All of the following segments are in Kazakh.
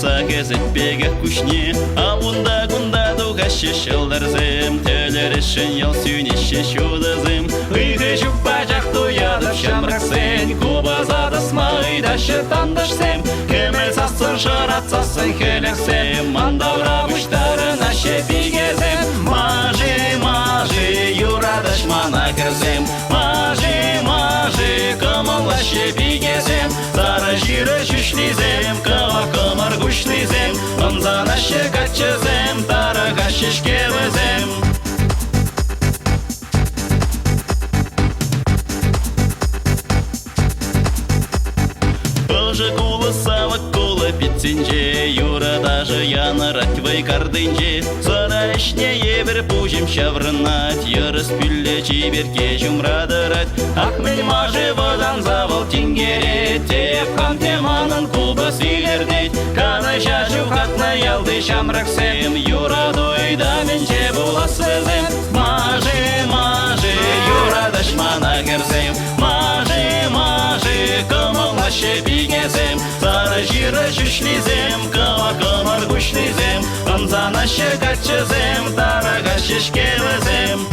болса кезетпеге күшне Ауында күнда дуғашы шылдырзым Төлер ішін ел сүйнеше шудызым Үйге жүппа жақты ядып шамрақсен Кубазады смайда шытандышсем Кемел сасын шыратсасын келексем Мандавра бұштарын аще бігезем Мажи, мажи, юрадыш мана кірзем Мажи, мажи, кымылаще бігезем Зары жиры жүшлізем, кыва кымыр күшлізем Ымзана шекатчызем, тарыға шешке өзем Тоже кулы савык кулы питсенже Юра даже янырать вайкардынже Зара ішне ебір пужим шаврынат Йырыс пүлле чиберке жумрадырат Ақмел мажы водан завыл тенгерет Теп қантеманын кубы силердет Каны жажу қатны ялды шамрақсем Юра дойда менше буласызем Мажы, мажы, юра дашмана кірзем Мажы, мажы, кымылаще бігезем Зары жиры жүшлізем, кыва кымыр күшлізем Ымзана шекатчызем, тарыға шешке өзем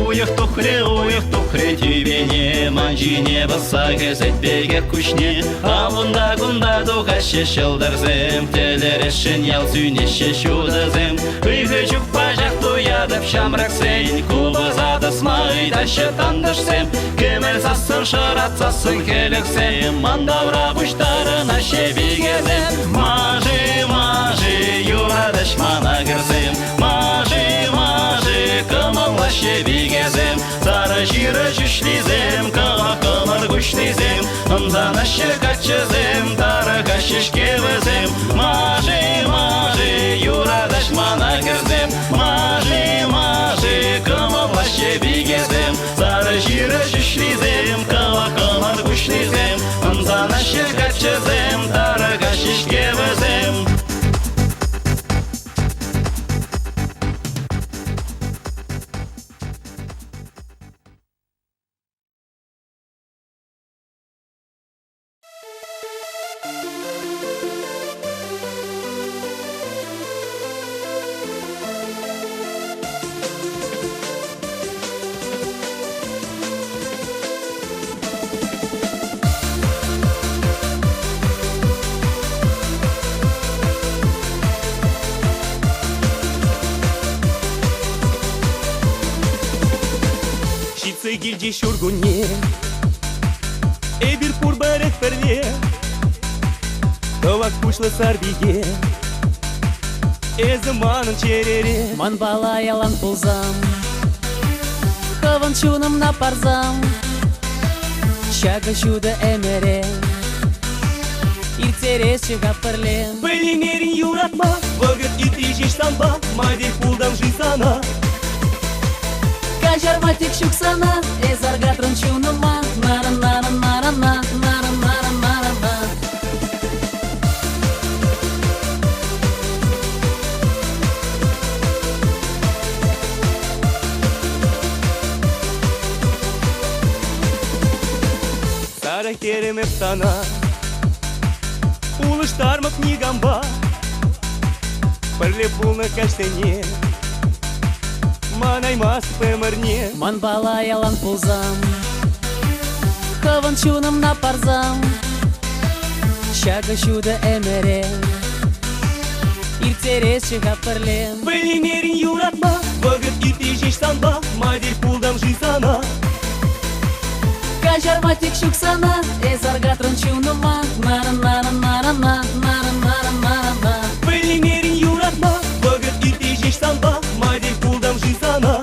Уйық тұқре түйбене Манжине баса кезетпеге күшне Ауында күнда дуғашы шылдырзым Телер ішін ял сүйнеше шудызым Үйге жүппа жақты ядып шамрақсен Кубызады смайда шытандышсем Кемел сасын шыратсасын келексем Мандавра бұштарын аще бігезем Мажи, мажи, юрадыш мана кірзем Мажи, мажи, кымылаще бігезем Зары жиры жүшлізем, кыва кымыр күшлізем Ымзана шекатчызем, тарыға шешке өзем Мажи, мажи, юрадыш мана кірзем Мажи, мажи, кымылаще бігезем Зары жиры жүшлізем, кыва кымыр күшлізем Ымзана шекатчызем, тарыға шешке өзем Gildi şurgunye bir purbarek perle Kavak kuşla sarbige Zamanın çerere Man bala yalan pulzam Kavan çunum na parzam Şaga şuda emere İrtere şıga perle Pelinerin yuratma Vagıt itiş iştamba Madir puldan jisana Кажарматик шуксана, заргатрын чунума, нара-нара-нара-на, нара-нара-нара-на. Сара керем эфтана, улыштарма книгамба, пырле пулна каштене. Манаймас пемерне Man bala yalan pulzam Kavan çunum na parzam Şaga şuda emere İrtere şıga perle Pelinerin yuratma Vagıt itiş iştamba Madir puldan jisana Кажарматик шуксана, заргатрын чунума, нара-нара-нара-на, нара-нара-нара-на. Pelinerin yuratma Vagıt itiş iştamba Madir puldan jisana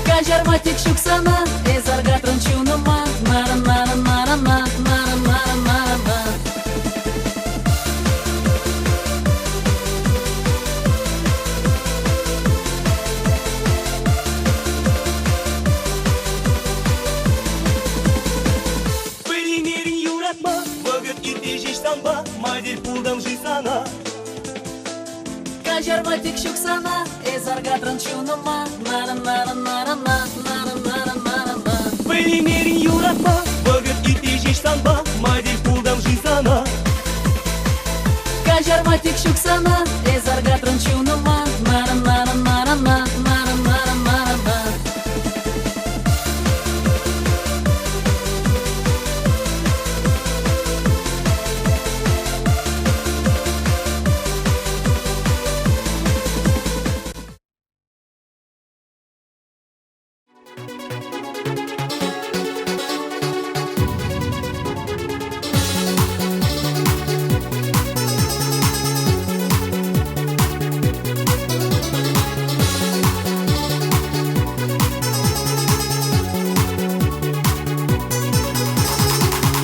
Кажарматик шуксана, заргатрын чунума, нара-нара-нара-на, нара-нара-нара-на. Pelinerin yuratma Vagıt itiş iştamba Madir puldan jisana Кажарматик шуксана, ezarga trănciunuma, nara nara nara nara nara nara nara. Были мерин юратма, бөгөт итежеш санба, майдел кулдам жизана. Кажарма тик шуксана, ezarga trănciunuma, nara nara nara nara nara nara nara.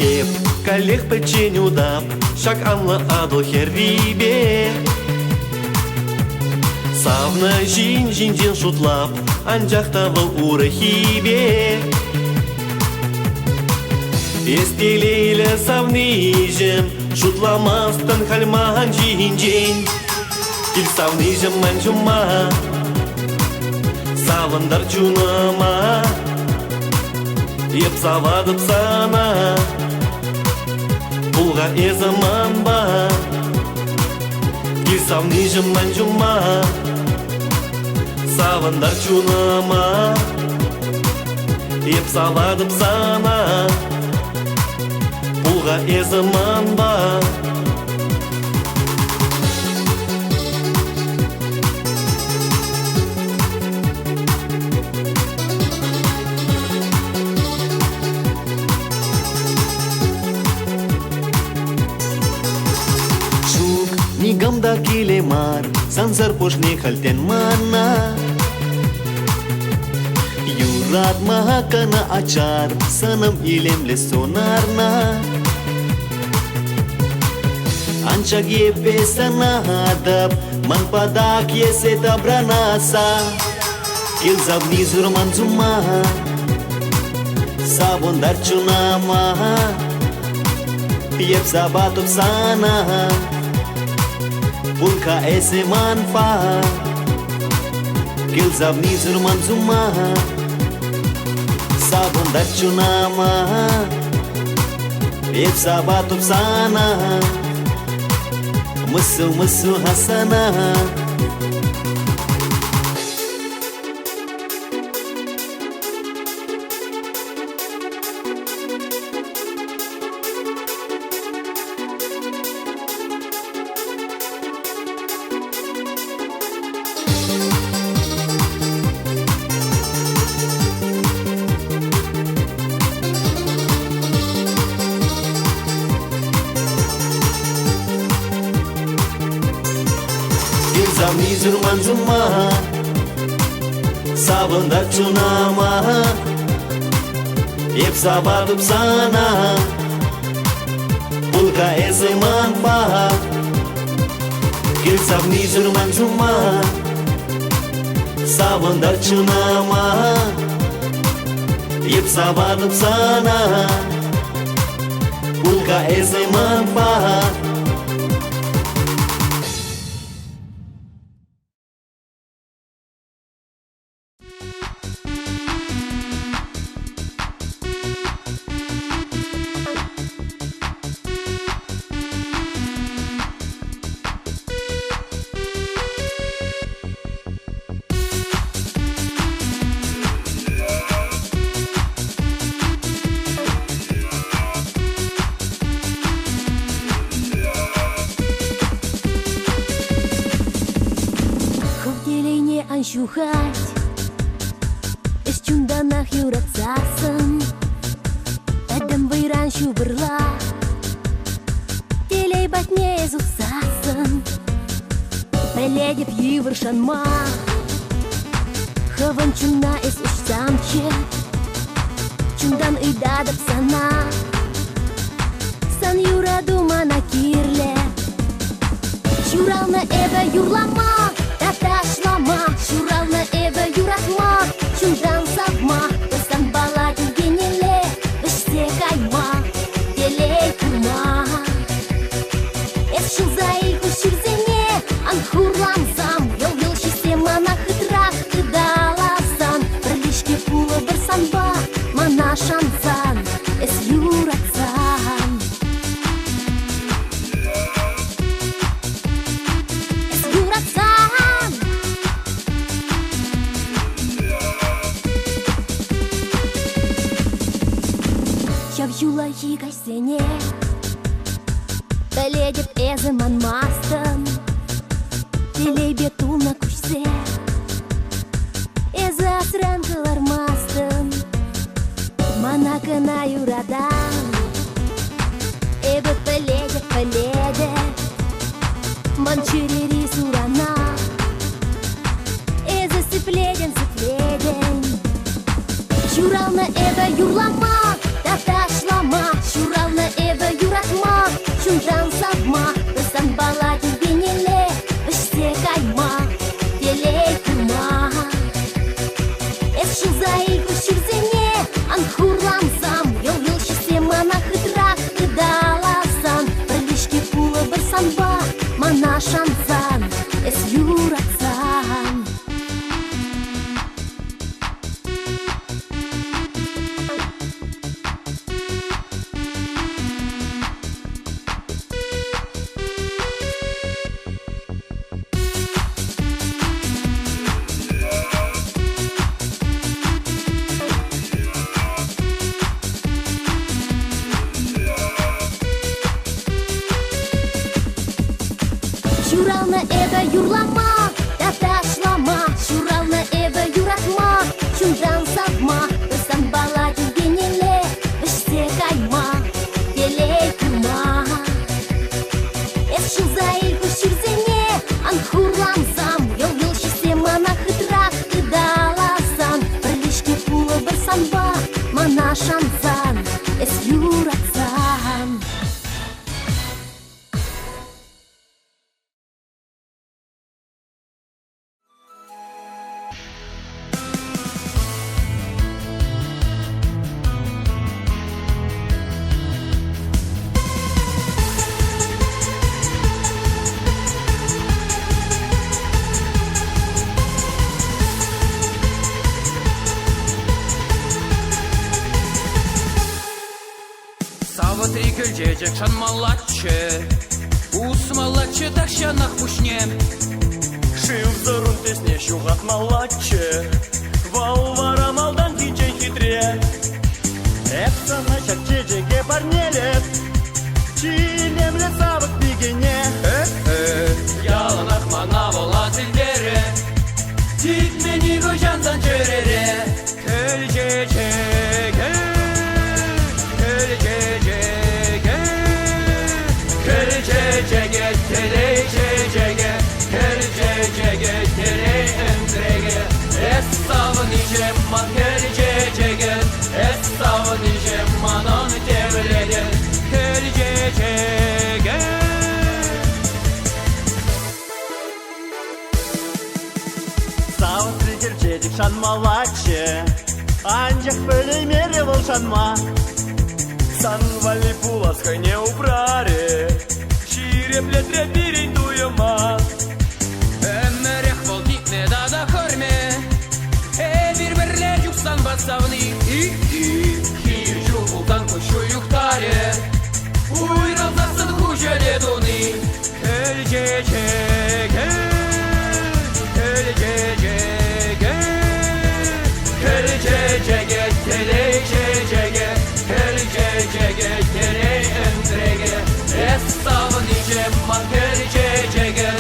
Еп, коллег печеню дап, шак анла адыл херрибе. Савна жин шутлап, анжақта был урахибе. Естелейлі савныжым, шутламастан хальман жин. Кил савныжым манжума, савандар чунама. Еп савадып сана, Булга заманба, кисам нижем манжума, савандар чунама, еп савадып сана, Булга заманба. Нигамда килемар, сансар пошне хальтен мана. Юрат махакана ачар, санам илемле сонарна. Анчаг епе санадап, ман падак есе табранаса. Килзав низур манзума, сабондар чунама. Еп сабатуп сана, Bulka ese manfa, Gilzav nizur manzuma, Sabon darchunama, Ep sabatub sana, Musu hasana. Gilzav nizur manzuma, Sabon darchunama, Ep sabatub sana, Bulka ese manfa, Gilzav nizur manzuma, Sabon darchunama, Ep sabatub sana, Bulka ese manfa. Anxuhat Eschundanah yuratsasan Adam vayran shubirla Телей батне зутsasan Преледев йывыршанма Хаван чуна эс ушсамче Чундан ыйдадып сана Сан юраду мана кирле Чурална эве юрлама Ташлама, шурална эве юратма, чундан сапма, Басан бала генеле, беште кайма, телей курма. Эс шилзай хуширзене, анхурлам сам, йол-йол шисте манах юла егайсене Таледеп эзіман мастын Телей бетуна күшсе Эзі асыран қылар мастын Мана кына юрадан Эбі піледі Ман чирери сурана Эзі сіпледен Юрална эбі юрлама Ташлама, шурална эбі юратма Шундан сапма, біздан бала келгенеле Ішсе кайма, телей курма Эс шузай күшірзене Ан хурлансам, ел шесе мана хытрак Ыдаласан, бірлішке пулы бір санба Мана шансан, эс юратсан Юрална эбі юрлама, ташлама Шурална эбі юратма, шундан сапма Біздан бала келгенеле, ішсе кайма Телей курма Эс шузай күшірзене, ан хурлансам Ел шесе мана хытрак ыдаласан Бірлішке пулы бір санба, мана шансан Эс юратсан Саватри көлжежек шанмалатчы Усмалатчы такшанақ пушнем Шив зарун тесне шуғатмалатчы Валвара малдан тичен хитре Эпсана шак чечеге парнелет Чилемле сабык бигене Яланақ мана бола тілдері Титмені көжандан жөрере Көлжежек Kırcecege, teleycecege Kırcecege, teleyendrege Esavın icem man kırcecege Esavın icem man onu devlede Kırcecege Саватри көлжежек шанмалатчы Анжақ бөлеймере бол шанма Санвали пуласка не убраре Ширепле трепирей дуема Әмірек бол тикне дада көрме Bir-бірлер юқсан басавны Хир жуғылдан көшу юқтаре Уйралдасын хужеле дуны Көлжежеге Kölcecege Kölcecege teleycecege Kölcecege teleyendrege Esavın icem man kölcecege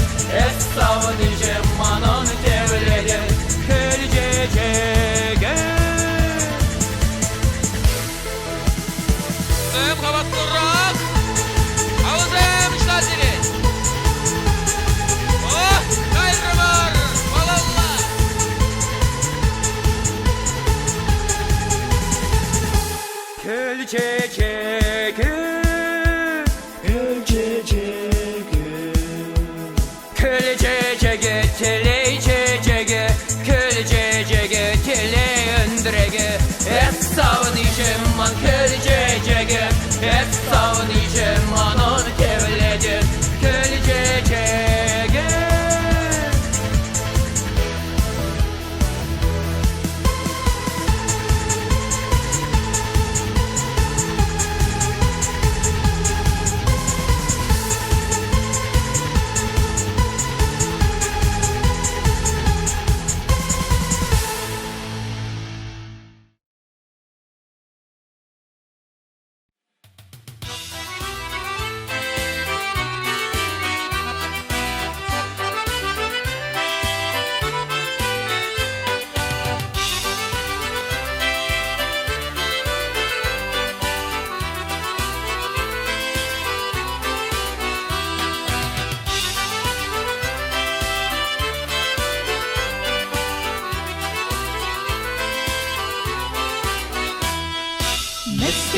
Esavın icem man onu devlede Kölcecege Ön kavatlırak Ağzım işlatiri Oh gayrı var Valallah Kölcecege Kölcecege teleycecege Kölcecege teleyendrege Esavın icem man kölcecege Esavın icem man onu devlede Kölcecege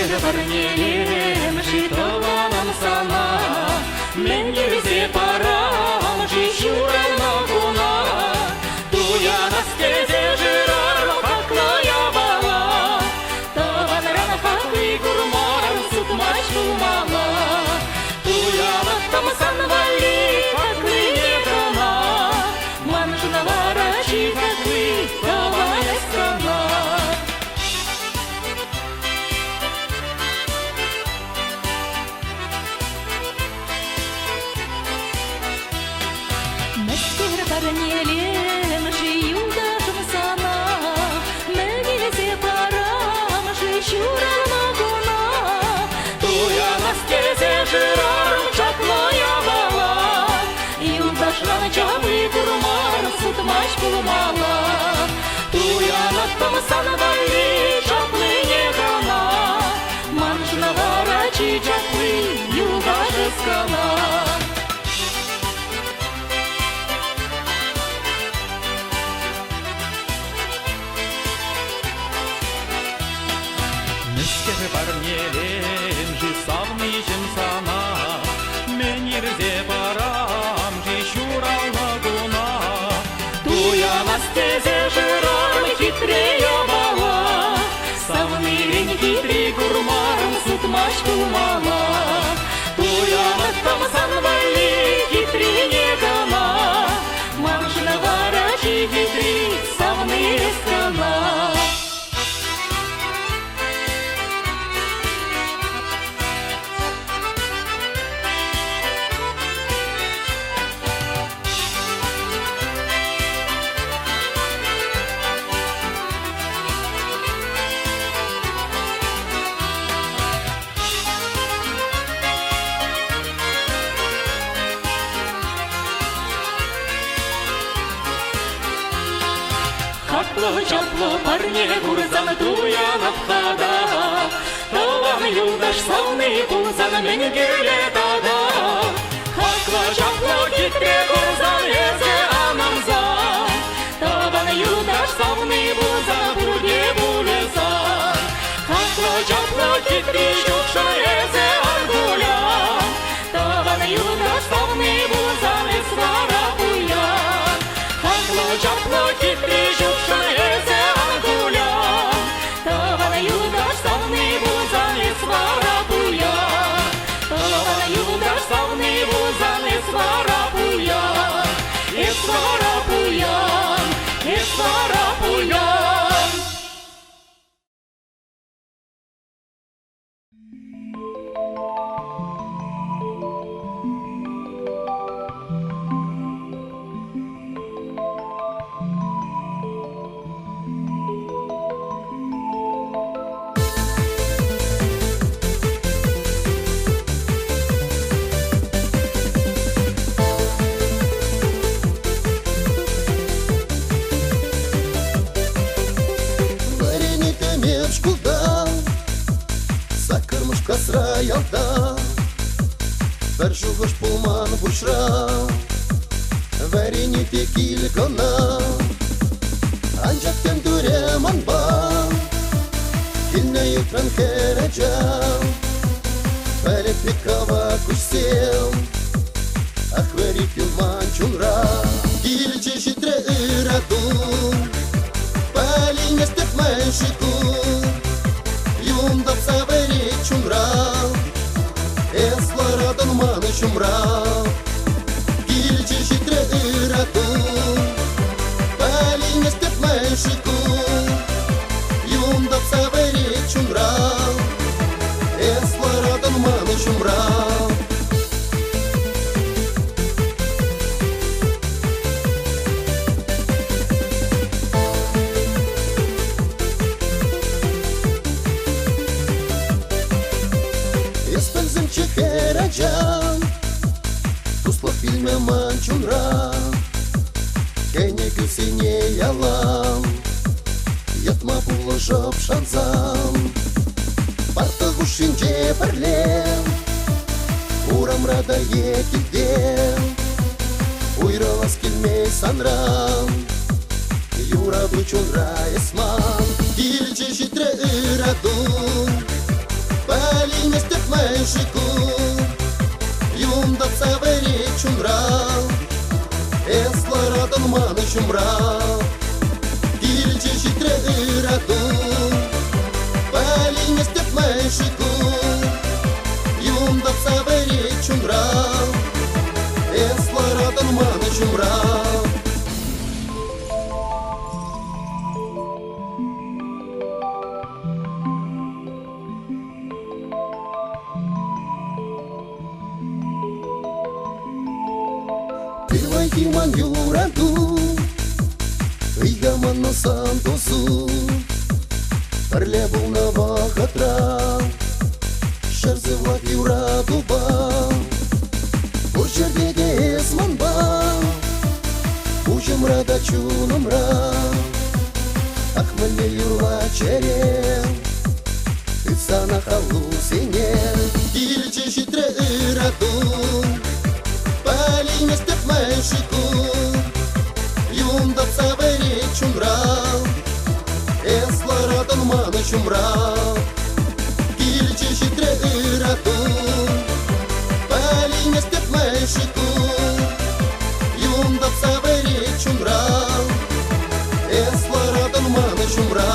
Мәскеге барнелем житовалам сана Мен ерзе парам жищурал ногуна Туя настезе жирар хакная бала Таван рана хакли курмарам сутмач булмала Туя латтам санвали хакли негана Манжна варачи хакли тавая страна Мәскеге барнелем жиюдашым сана Мен ерзе парам жищурал ногуна Туя настезе жирарым чакная бала Юлдашлан чабы курмарым сутмач булмала Туя латтам санвали чаплы негана Манжна варачи чаплы юлдаши скала Мәскеге барнелем жисавнычым сана Мен ерзе барам жищурал ногуна Туя настезе жирарым хитрее бала Савнырен хитрей курмарым сутмач булмала Туя латтам санвали хитрей негана Манжна варачи хитрей савнырь страна Хаклы-чаплы парне курсан туя напхада Таван юлдаш савны булсан мен герле тада Хаклы-чаплы китре курсан эзе анамза Таван юлдаш савны булсан бурге булесан Хаклы-чаплы китре жукшан эзе аргуля Таван юлдаш савны булсан эсвара буян Хаклы-чаплы китре жукшан эзе аргуля Таван юлдаш савны булсан эсвара буян Таван юлдаш савны булсан эсвара буян Эсвара буян, эсвара буян Касра ялда Вершугош пулман бушра Верини текил гона Анчак тендуре манба Кильне ютран хереджа Пелепикава кусел Ахвери пилман чунра Кильче шитре ираду Палине степ мэшику Юндап савери чумра Эсларадан маны чумра Кильче шитре ираду Палине степ мэшику Юндап савери чумра Эсларадан маны чумра Туслах фильме манчунра Кене күсене ялам Ятма пулы жоп шанзам Парты гушинже бірлем Урамрада екілдем Уйралас келмей санрам Юра бычунра есман Килче житре ыраду Mexico Yunda tsaveri chumra Eslara dalman chumra Dilce și trăira tu Palin este Mexico Yunda tsaveri chumra Eslara dalman chumra Iman yurantu Igaman no santosu Parlebul na vahatra Șerze vlak yuratu ba Urcer de esman ba Ujam rada chunam ra Akmane yurla çerem Sana halusinen Dilce și trăiratu Palin este Mexico Yunda tsaveri chumra Eslara dalman chumra Dilce și trăira tu Palin este Mexico Yunda tsaveri chumra Eslara dalman chumra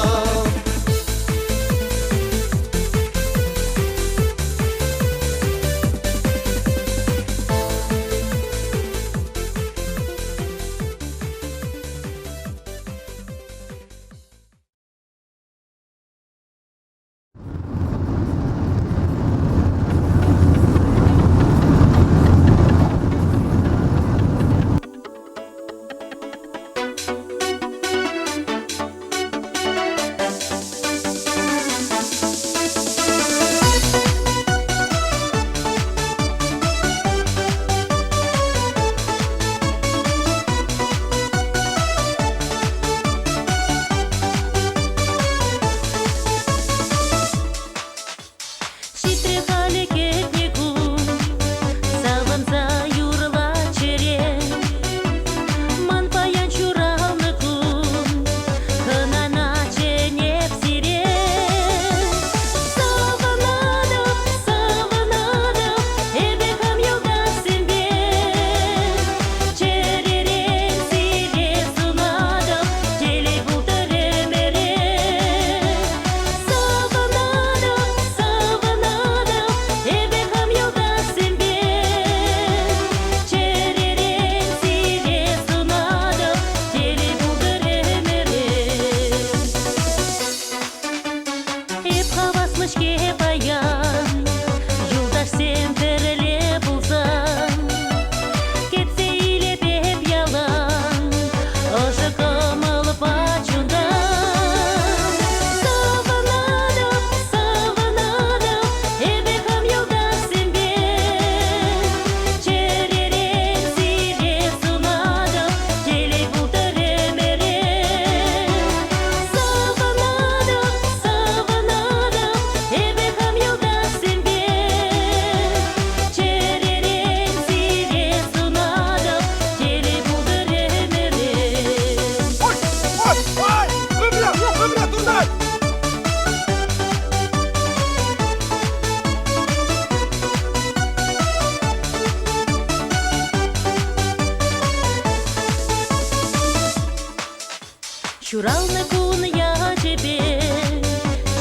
Чуралны кун я тебе,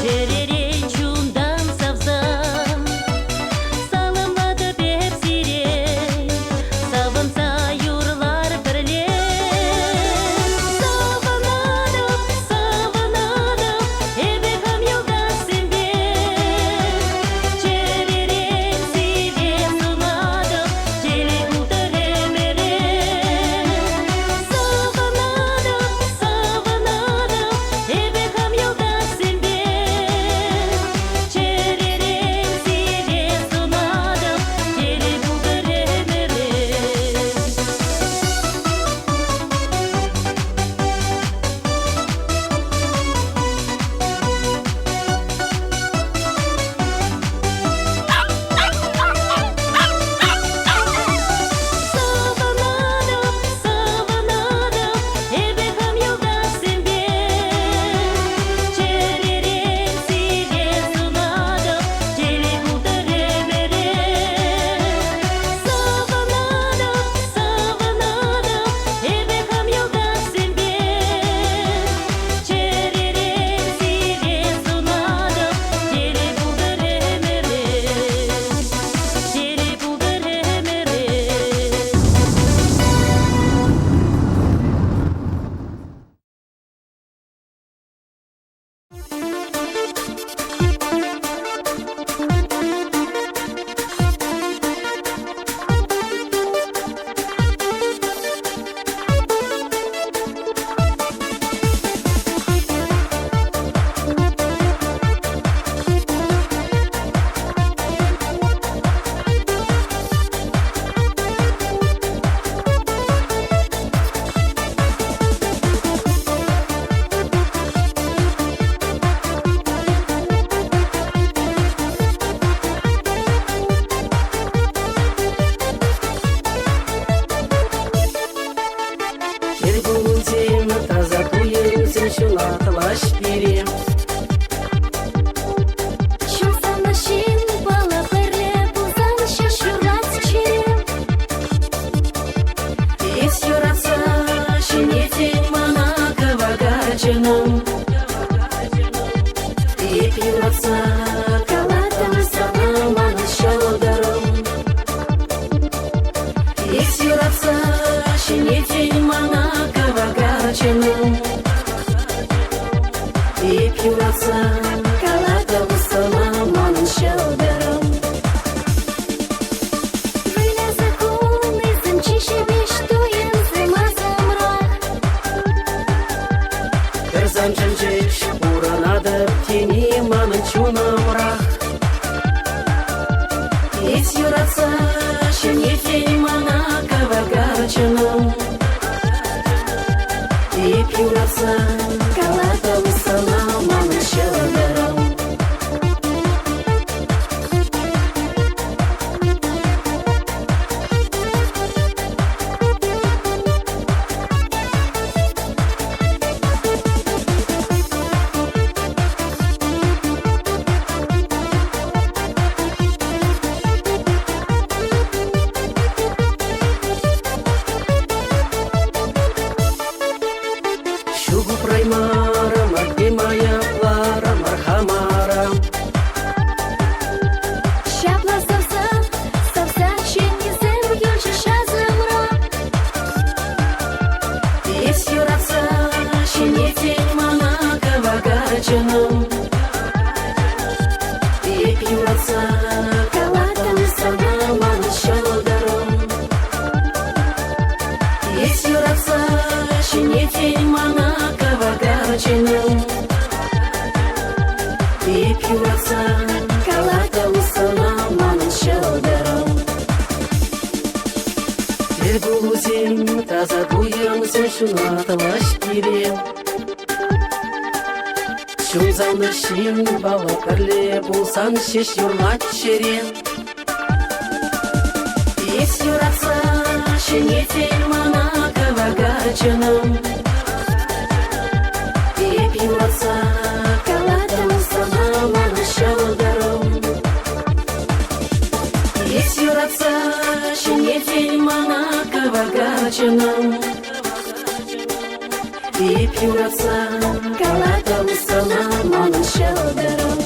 черерен чундан савзам, салымлады беп сирен, савынса юрлар бірле. Савынадым, савынадым, эбекам елдасым бе, черерен сирен сунадым, теле утыр емере. Савынадым, савынадым, Есть юратса, шенетей мана кавагачаном. И пьюратса, калата усана мана шелдаром. Шугу праймара, маргемая плара, мархамара. Шапла совса, шенизем, юльча шазамра. Есть юратса, шенетей мана кавагачаном. И пьюратса, калата усана мана шелдаром. Есть юратса, шенетей мана кавагачаном. И пьюратса, калата усана мана шелдаром. Тербулузем, таза дуемсен шунаталаш кирем. Шунзаны шин бала пірле болсан шеш юрлат шерен. Есть юратса, шенетей мана кавагачаном. И пьюратса, калата усана мана шелдаром. Есть юратса, шенетей мана кавагачаном. И пьюратса, калата усана мана шелдаром.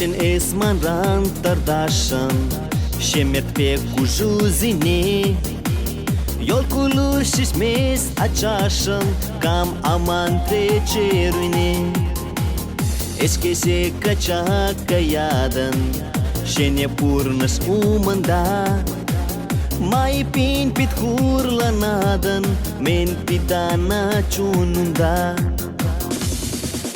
Shin es man ran tardashan Shemet pe cu juzini Yol kulushis mes achashan Cam aman treceruine Eske se kacha kayadan Shene purnas umanda Mai pin pit kurla nadan Men pitana chununda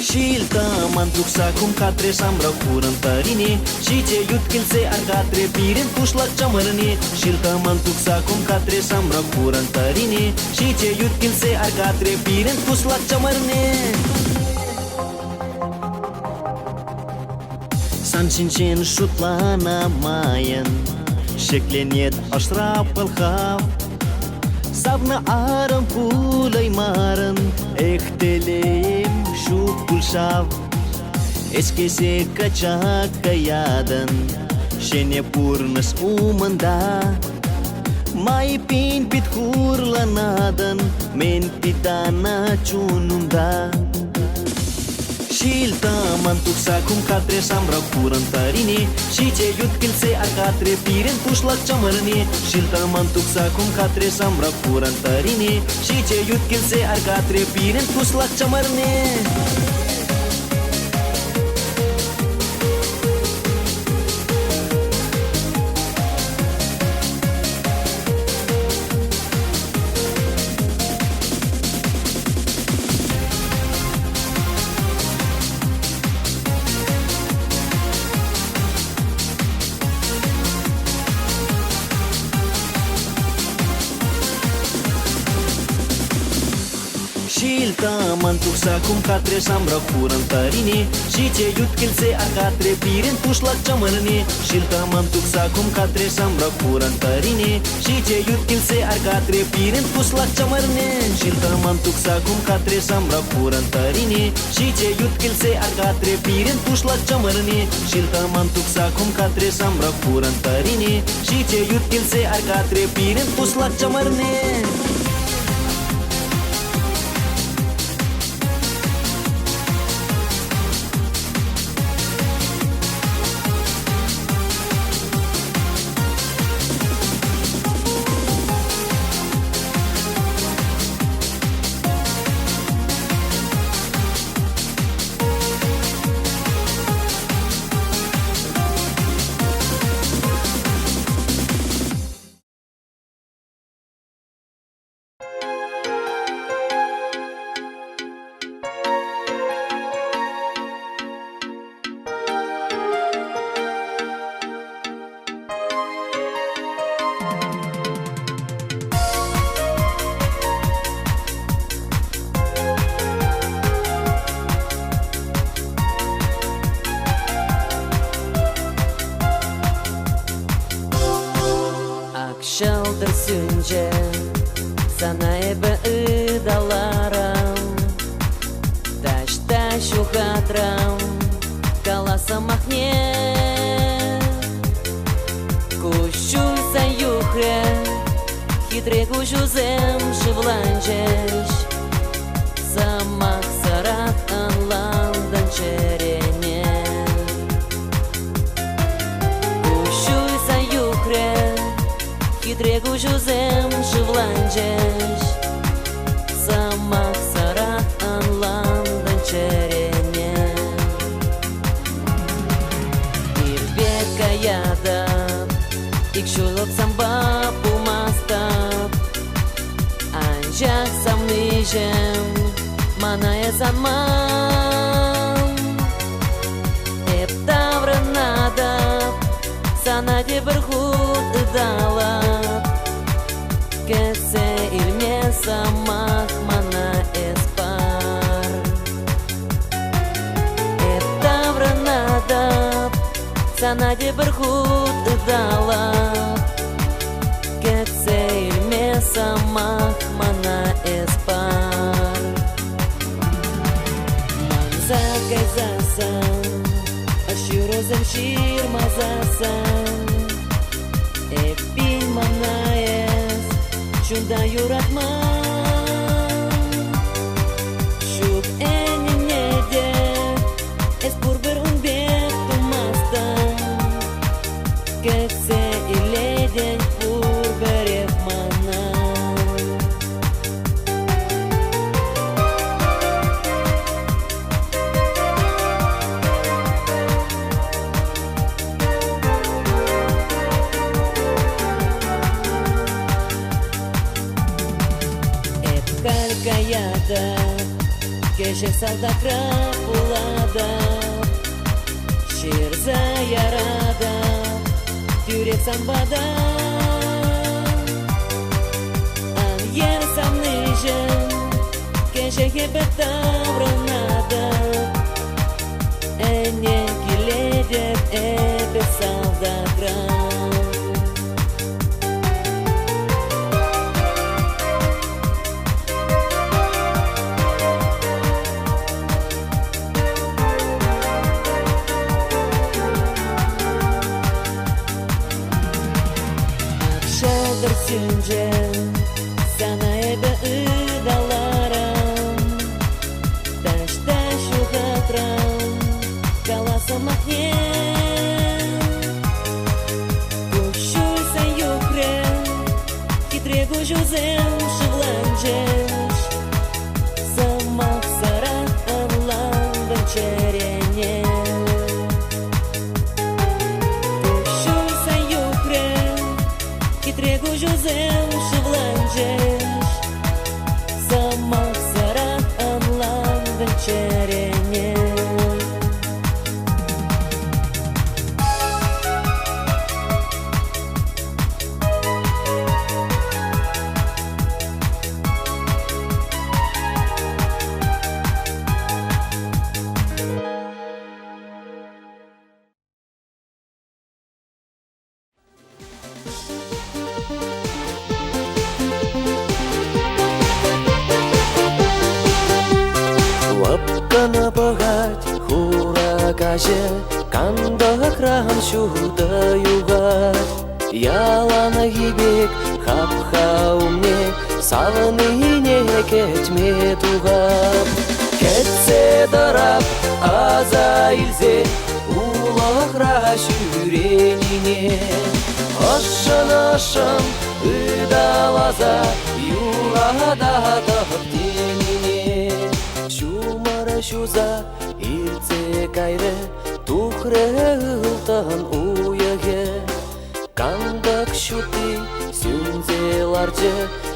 Shilta mantuk sakum katre samra kurantărini Și ce iutkil se argatre pirin pușlac ceamărni Shilta mantuk sakum katre samra kurantărini Și ce iutkil se argatre pirin pușlac ceamărni San cincin șutlana mayan Sheklenet ashra palhav Savna aram pulai maran Ehteleim shukul shav Eske se kacha kayadan Shene purnas umanda Mai pin pit kurla nadan Men pitana chununda Shilta mantuk sakum katre samra kurantărini Și ce iutkil se argatre pirin pușlac ceamărni Shilta mantuk sakum katre samra kurantărini Și ce iutkil se argatre pirin pușlac ceamărni Shilta mantuk sakum katre samra kurantărini Și ce iutkil se argatre pirin pușlac ceamărni Shilta mantuk sakum katre samra kurantărini Și ce iutkil se argatre pirin pușlac ceamărni Shilta mantuk sakum katre samra kurantărini Și ce iutkil se argatre pirin pușlac ceamărni Shilta mantuk sakum katre samra kurantărini Și ce iutkil se argatre pirin pușlac ceamărni Şaldır sünce sana ebe ıdalarım Taş taş uhatram kalasa mahne Kuşul sayuhre hitre kuşuzem şivlanceş Samah sarak anlandan çerene Kuşul sayuhre Hitregu juzem shivlanjesh Samah sarak anlandan çerene İrbek kayadap İkşulop samba pumastap Ancak samnijem Manaya sanmam Hep davranadap Sana de bir hud ıdalap Kese ilme samah mana espar Hep davranadap Sana de bir hud ıdalap Kese ilme samah mana espar Manza kayzasan Aşırozem şirmazasan Epin manayes Şunda yuratmam Şub enine de Es pur ver un bet tu mas yarada Keşke salda krapulada Şirza yarada Yürek sambada An yer samnıjın Keşke hep davranada Ene giledet ebe salda krap Düşünce sana ebe ıdalarım Taş taş ugatram Kalasamak ne Kuşuysan yukre Kitre gujuzem şıvlanceş Samak sarak anlandım çerene Kuşuysan yukre Kitregu juzem şıvlanceş Samak sarak anlandım çerene Лапкана богать хура каже Кандак рам шуда югать Ялана гибек хапха умне Савны не кетме тугап Кетсе дарап аза илзе Улахра шүренине Ашын ашын ыдалаза Юрада таптенине Шумара шуза ирце кайры Тухре ылтан уяге Кандак шути сүнзеларчы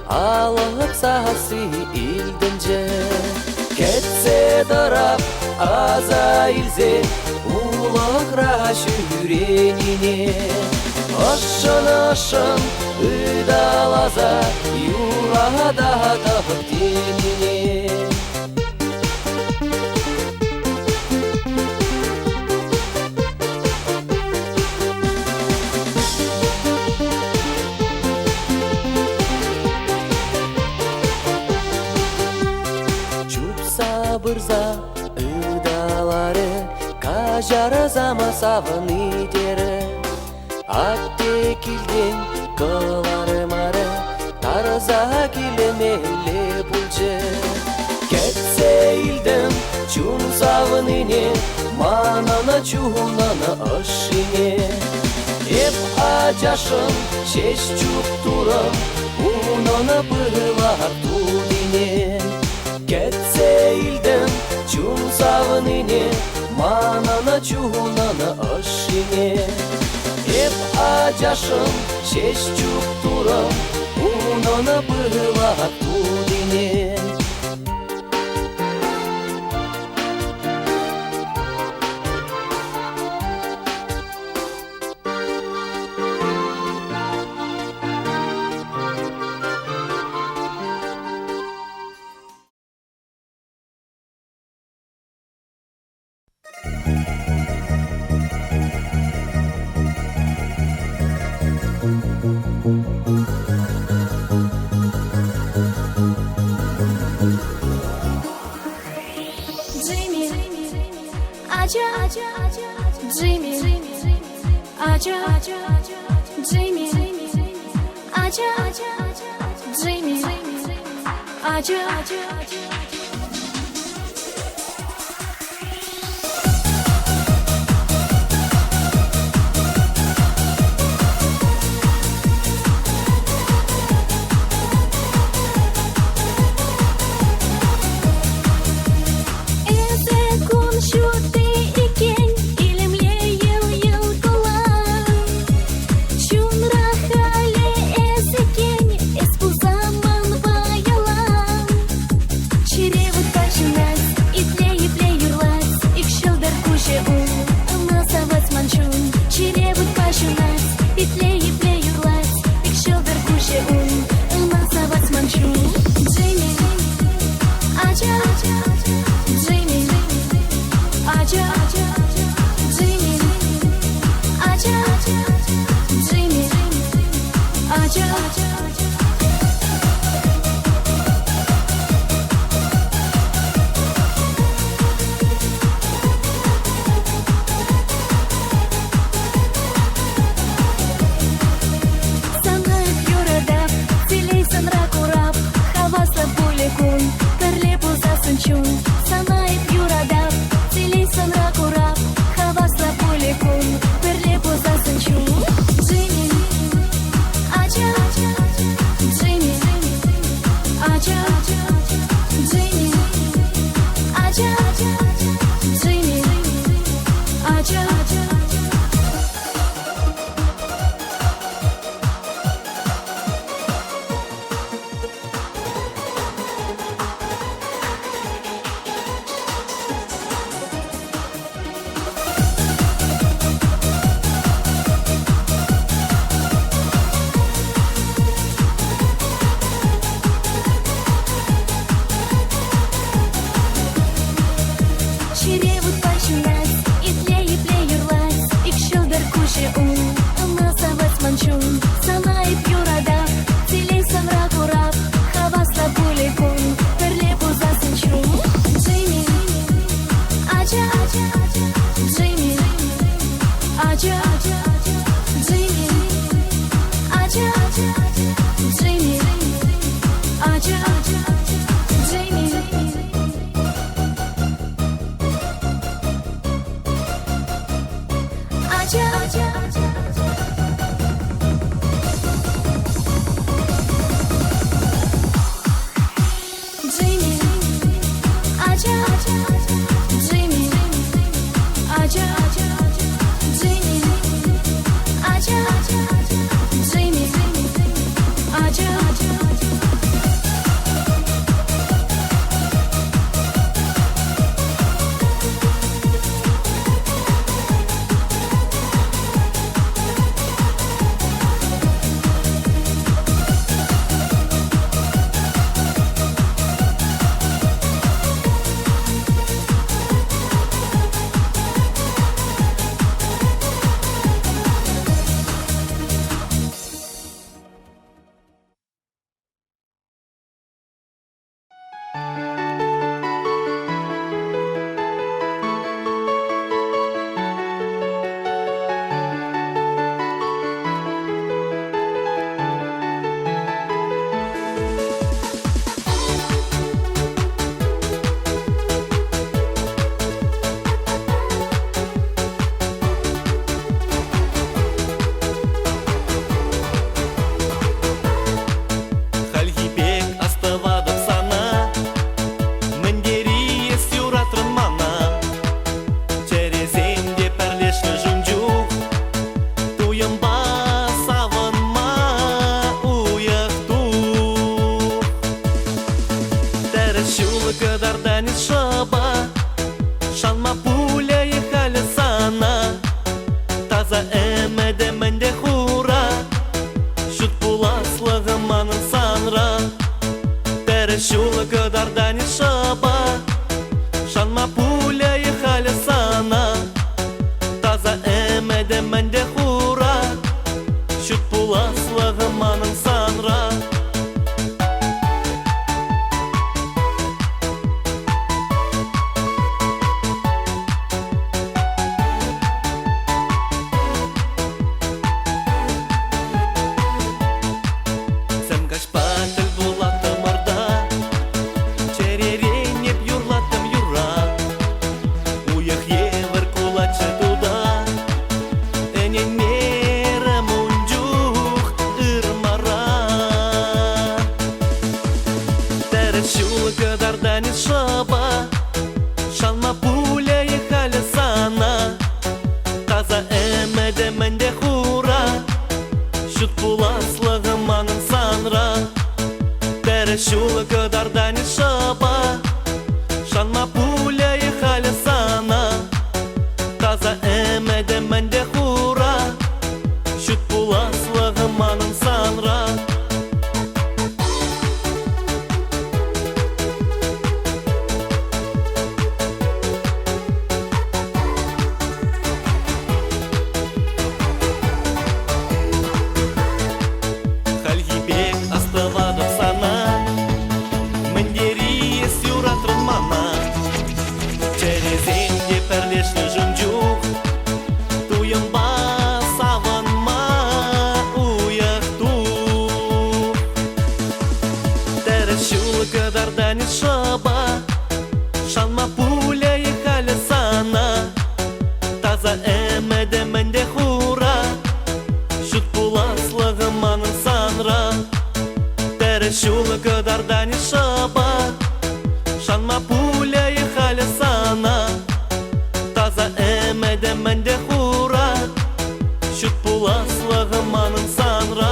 Алып сасы илдінже Кетсе дарап аза илзе Улахра шүренине Ашын ашын ыдалаза Юрада таптенине Бырза ыдалары Кажары зама савыны дері Атте килден кылары мары Тарза килемелі бұлжы Кетсе илдім чун савыныне Манана чунана ашыне Еп ажашын шеш чуп турам Унана пылар тудине Кетсе илдім чун савыныне Манана чунана ашыне Еп ажашын шеш чуп турам Унана пылар тудине Джимми, Аджа, Джимми, Аджа, Джимми, Аджа. дарданец шаба, шанма пуля и халесана, таза эмеде менде хура, шут пуласлығы манын санра, тере шулығы дарданец шаба, шанма пуля и халесана, таза эмеде менде хура, шут пуласлығы манын санра.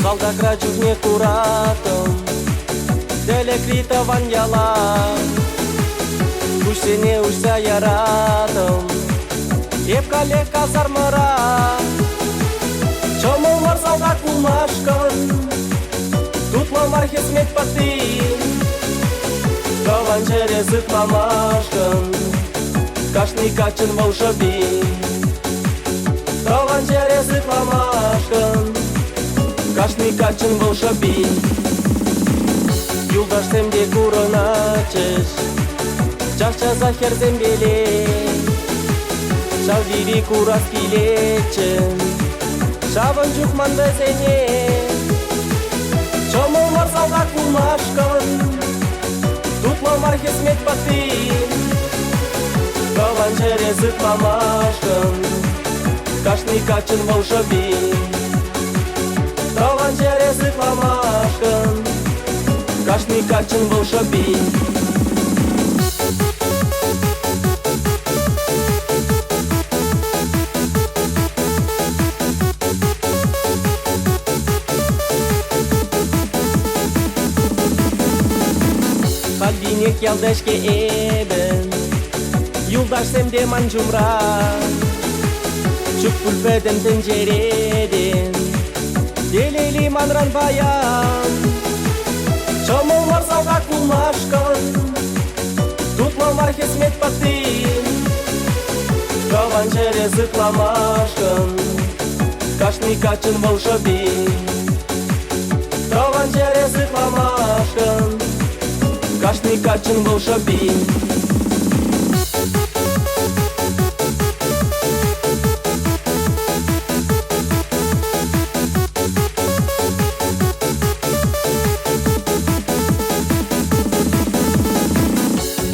Залда крачух не куратом, деле крита ваньяла, Ушсене ушса яратом, Епкале казармара, Чомолар залда кулмашкан, Тутламар хесмет патин, Каванчере зыт мамашкан, Кашни качын волшебин, Каванчере зыт мамашкан, Кашни качын волшебин. Юлдаш семде куроначеш, Чашча захер зембеле, Шалвири курас килечен, Шавын жүхман бізене Чомылмар салға кулмашкан Тутламар хесмет патин Кован через итмамашкан Кашни качын волшебин Кован через итмамашкан Кашни качын волшебин Kalbinek yaldaşke eben Yoldaş semde mancumra Çık pulpeden tencereden Deleli manran bayan Çamollar salga kulmaşkan Tutmamar hesmet patin Kavan через итламашкан Кашни качын волшебин Kavan через итламашкан Кашни качын волшебин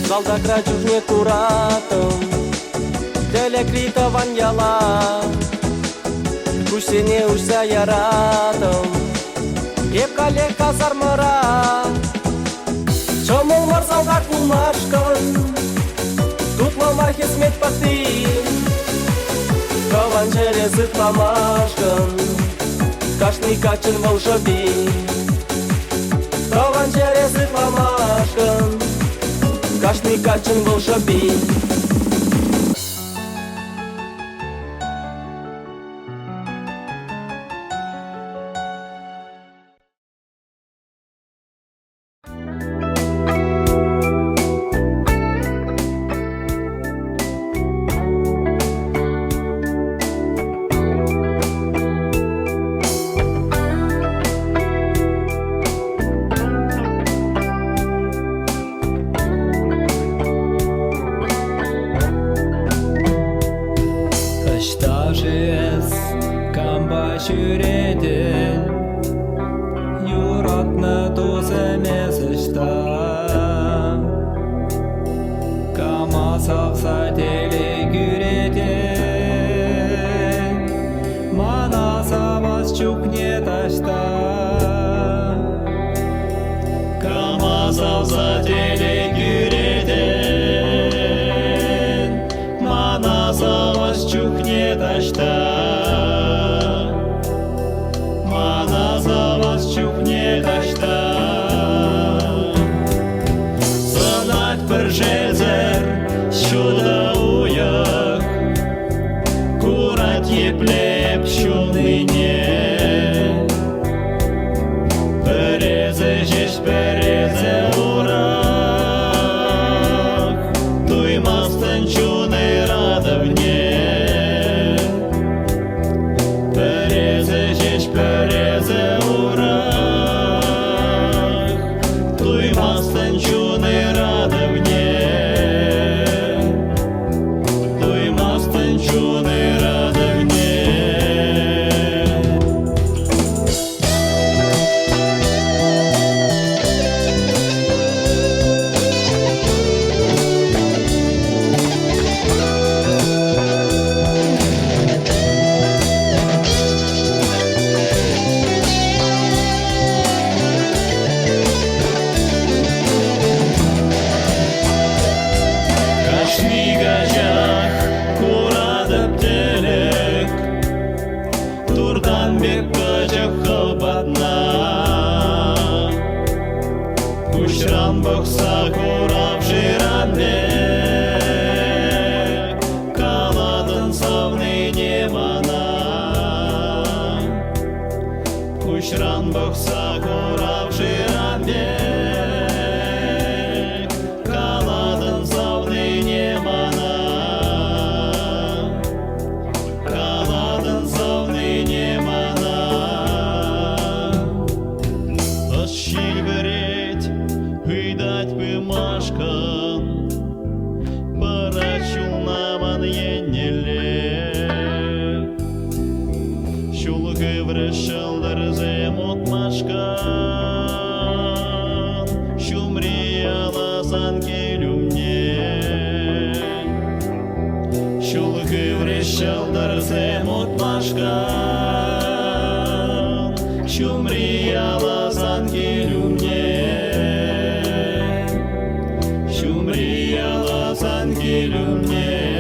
Залда крачужне куратым Деле критован яла Кусене уся яратым Еп кале казармыра Чомолмар залга кулмашкан Тутламар хесмет патин Кован через итламашкан Кашни качын волшебин Кован через итламашкан Кашни качын волшебин Жүретін юратны дос емес ішта Камаз ақса телек үйретін Манас аваз чукне ташта Камаз ақса телек үйретін Манас аваз чукне ташта Чухне ташта Сынат бір жезер Шуда уяк Курат еплеп шуныне Березе жеш березе урак Туймастын чуны радовне Березе жеш березе Кушран бокса курап жиранде Каладын савны немана Кушран бокса курап жиранде Каладын савны немана щелдерце мутмашка, що мріяла з ангелю мне, що мріяла з ангелю мне.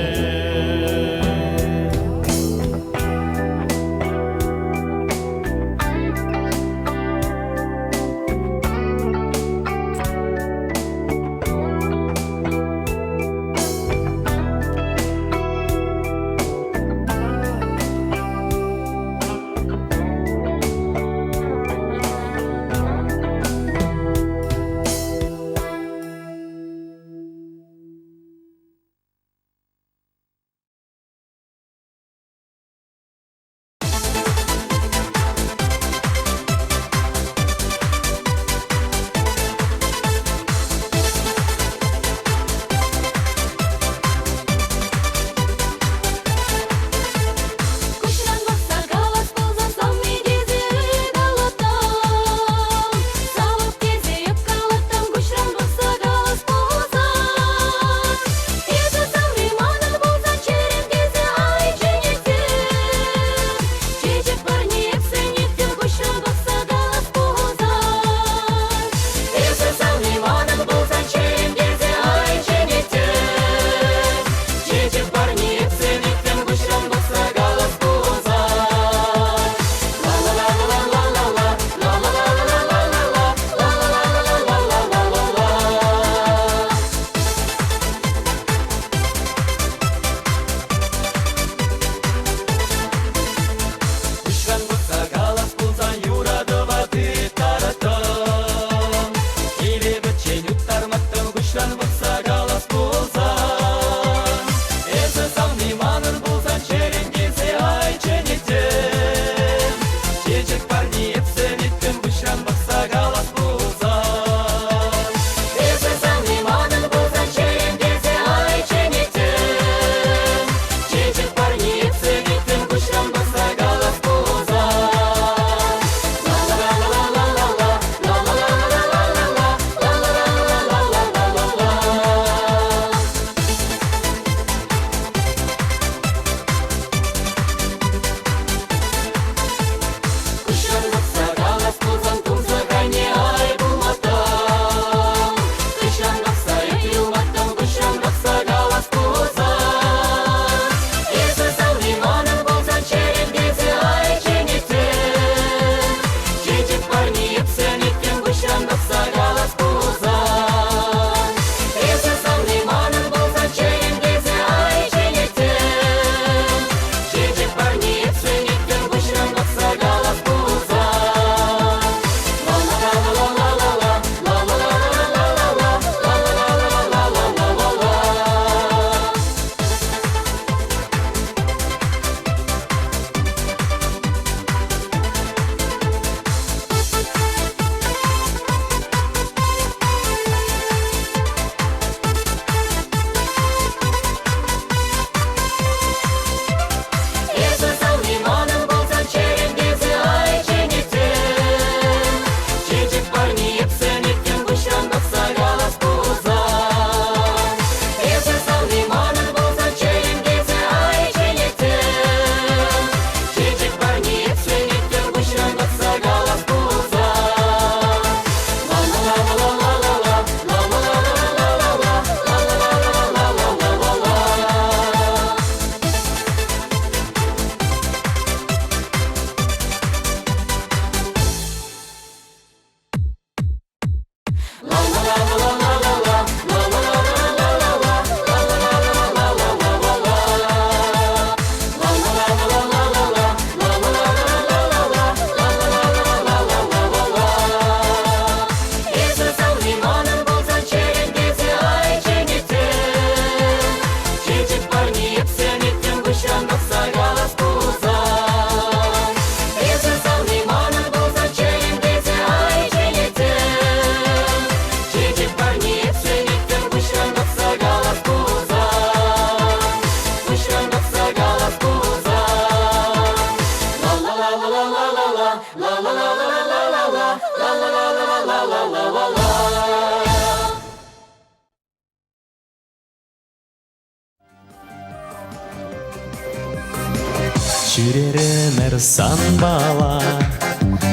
Жүреренер сан бала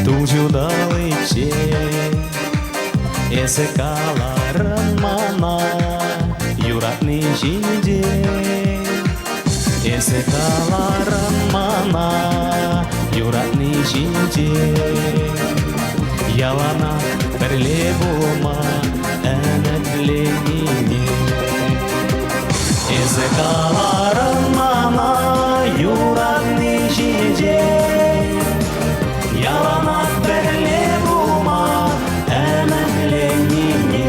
тужудалыче эсе каларын мана юратны жинде эсе каларын мана юратны жинде ялана бірле болма әнәтленіне эсе каларын мана юратны жинде ялана бірле болма әнәтленіне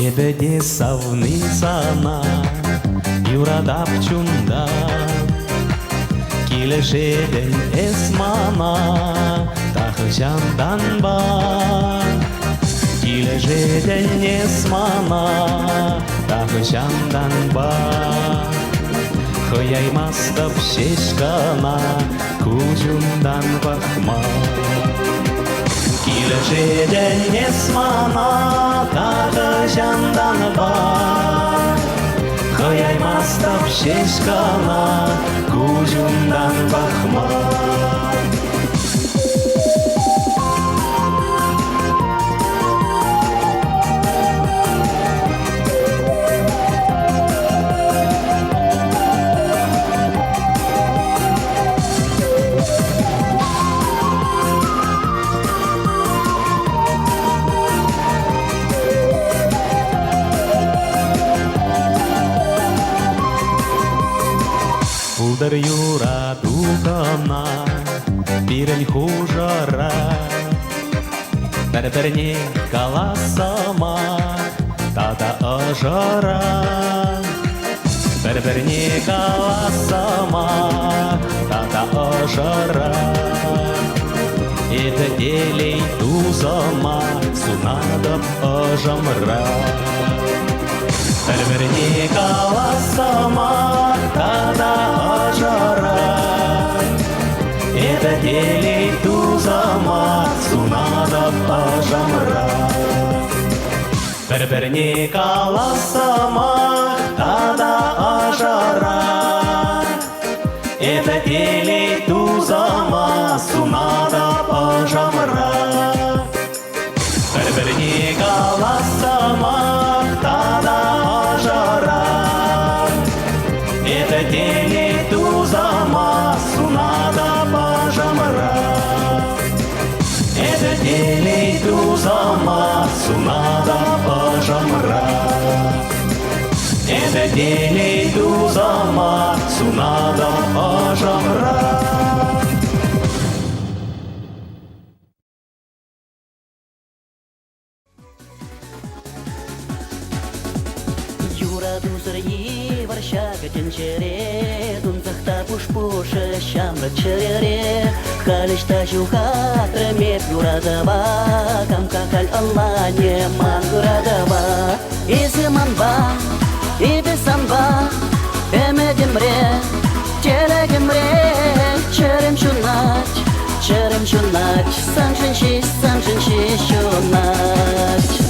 эбеде савны сана юрадап чунда килешеден эсмана тахышандан ба килешеден эсмана тахышандан ба хыяймастып шешкана кужундан бахма килешеден эсмана тахышандан ба Хыяймастап шешкана кужундан бахма Пулдар юра духана бирен хужара Бір-біріне каласама тада ажара Бір-біріне каласама тада ажара Это делей тузама сунадап ажамра Бір-біріне каласама тада ажара Это делей тузама сунадап ажамра Бір-біріне каласама тада ажара Это делей тузама сунадап ажамра Бір-біріне каласама тада ажара Это делей тузама сунадап ажамра Это делей тузама сунадап ажамра Это делей тузама сунадап ажамра Юрадузырьи варшага тенчере Дунзахта пуш-пуша шамра черере Халишта жухатра мет юрадава Камкакаль Алла не мангурадава Изыманба, ибисанба Эмедимре, телегимре Черем шунать Санжинши шунать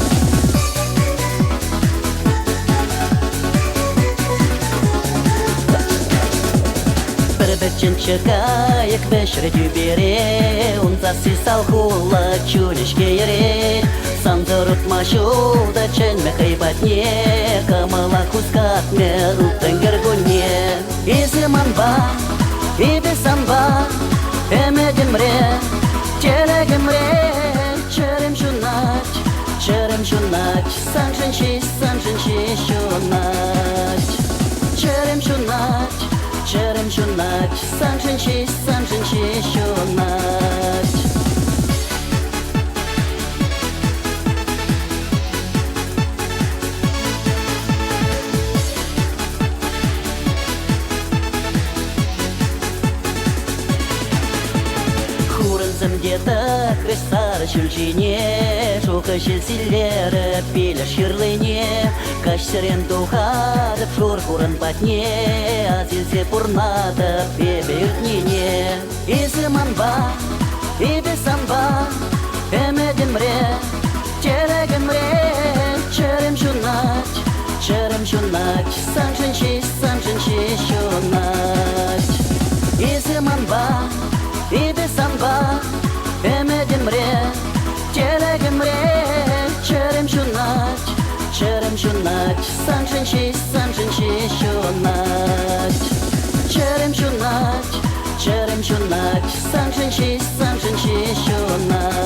Ченчекаек бешре дюбере Унзасы салхула чулешке ере Санзорут машулда ченме хайбатне Камала кускат мерутен гергуне Изыманба, ибисанба Эмедимре, телегимре Черем шунать Санжинши шунать Черем шунать Санжинши шунать Хурынзым где-то хрестары шүлжине Шуқы шелсилері пелер шырлыне Кашсерен тухадып шур хурын батне Азилсе пурнадып бебертнине Изыманба, ибисанба Эмедимре, телегимре Черем шунать Санжинши шунать санжын шешонать. Черем чунать, санжын шешонать.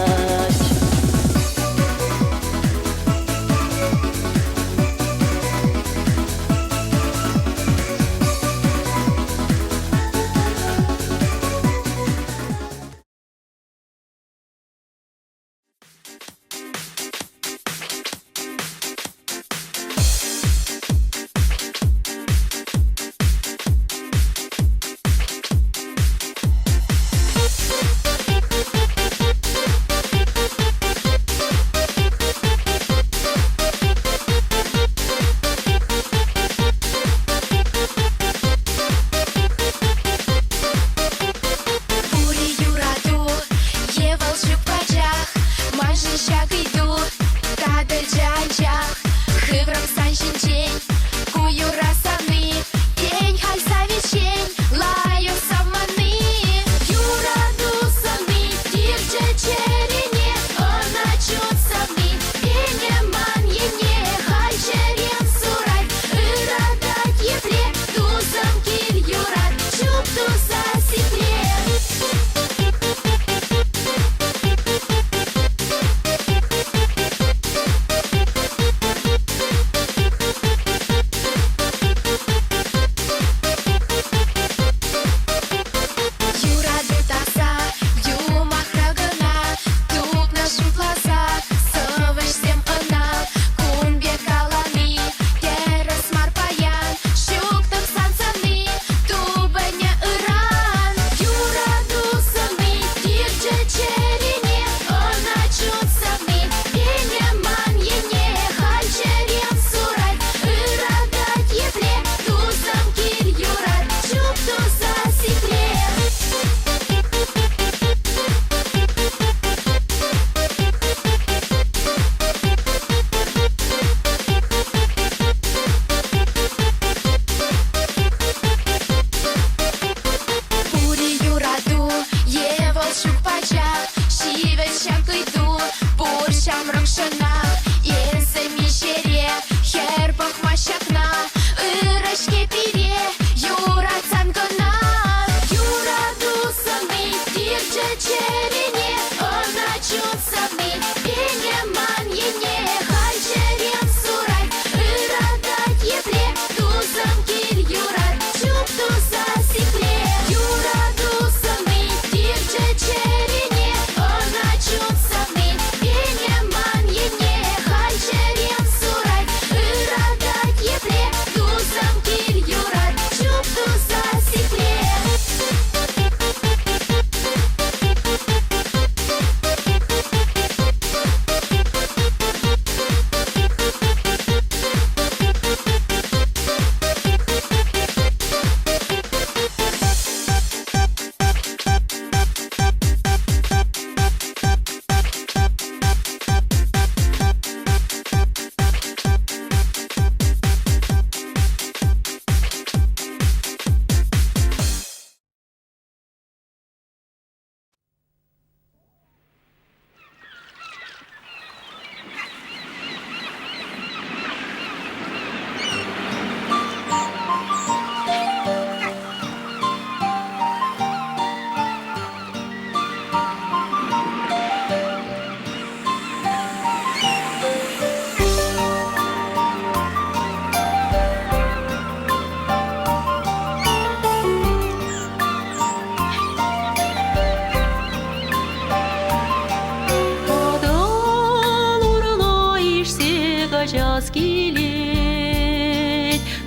жаз келет,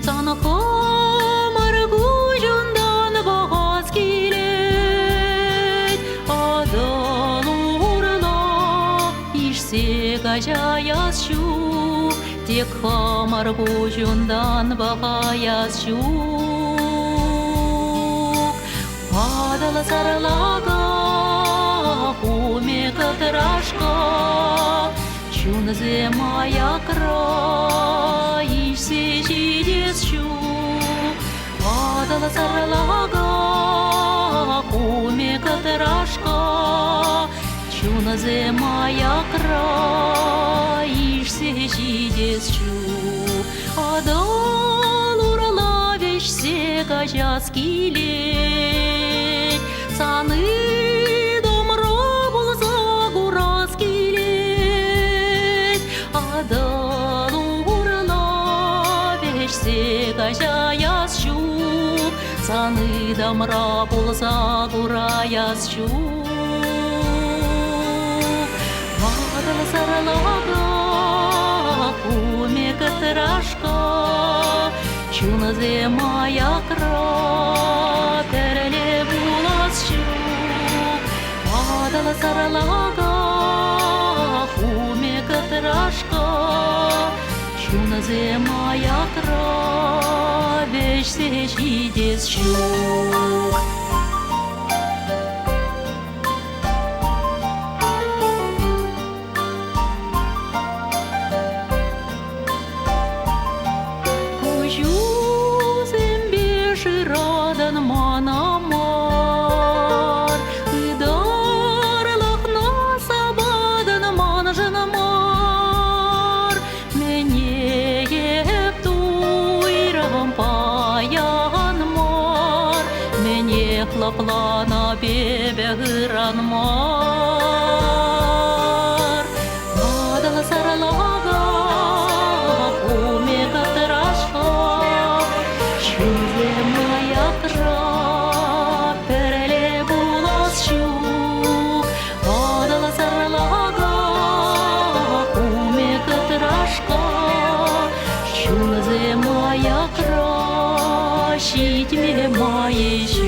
саны қамыр көжіндан бағаз келет. Адал орына ішсек ажаяз шу, тек қамыр көжіндан бағаяз шу. Адал сарлага, хуме катрашка, Чунзе моя кра, ишсе жидес шу. Адал сарлага, хуме катрашка, Чунзе моя кра, ишсе жидес шу. Адалурла вешсе кажас килет, саны домра болса курас килет. Адалурла вешсе кажаяс чук, саны домра болса кураяс чук. Вадал сарлага кумека трашка, чуназе моя кра, переле булас чук. Вадал сарлага кумека трашка, чуназе моя кра, вешсе чидес чук. Плана бебе гранмар, вадал сарлага кумека трашка, чузе моя кра, переле булас чук. Вадал сарлага кумека трашка, чузе моя кра, щитьме мои чук.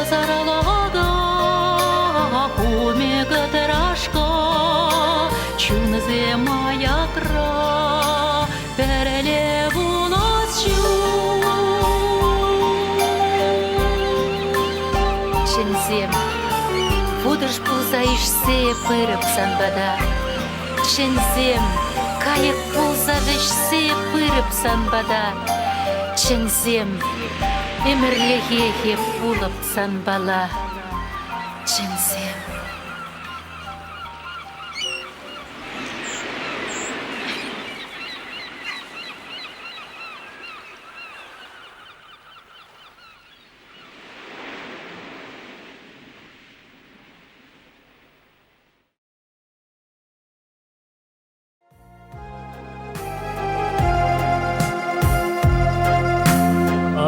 Сарлага кумека трашка, чуназе моя кра, переле булас чук. Чензем, будыш булса ишсе пырып санбада. Чензем, кайык булса вешсе пырып санбада. Чензем, өмірліге болып санбала. Чензем.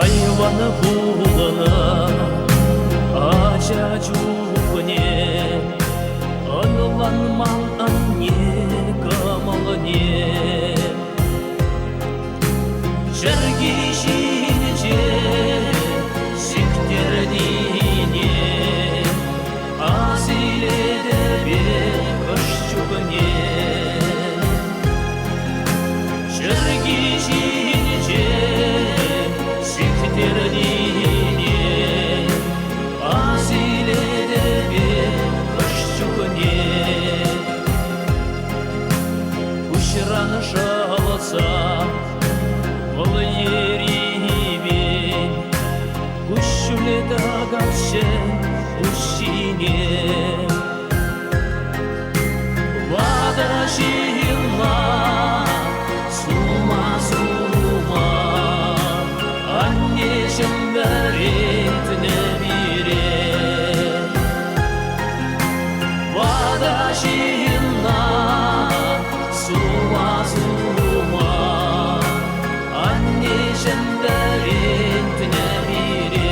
Айваны булына ача чухне, аныланман анне камалне. Жерги жинже сиктердине, асиледе бек кыш чухне. Жерги жинже сиктердине, асиледе бек кыш чухне. Ушран жалса ол ерибен, ушуле дагатше ушине. Вада жила сума сума, анне жемберетне бире. Вада жила сума сума, анне жемберетне бире.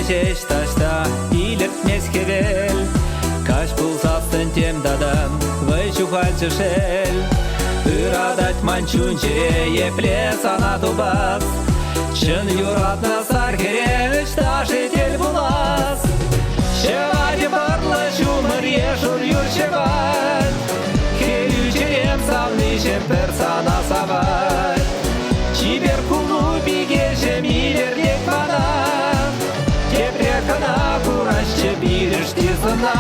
жеш ташта илертмес хевел. Каш пулсасын тем дадам, вы чухальчы шел. Ырадать манчун чере епле сана тубас. Чын юратна сар керевич таши тел булас. Шевади барлы чумыр ешур юрчевать. Хелю черем савнышем персана савать. Чибер кулу бигежем илердек пана. Тепрекана курашчы бириш тизына.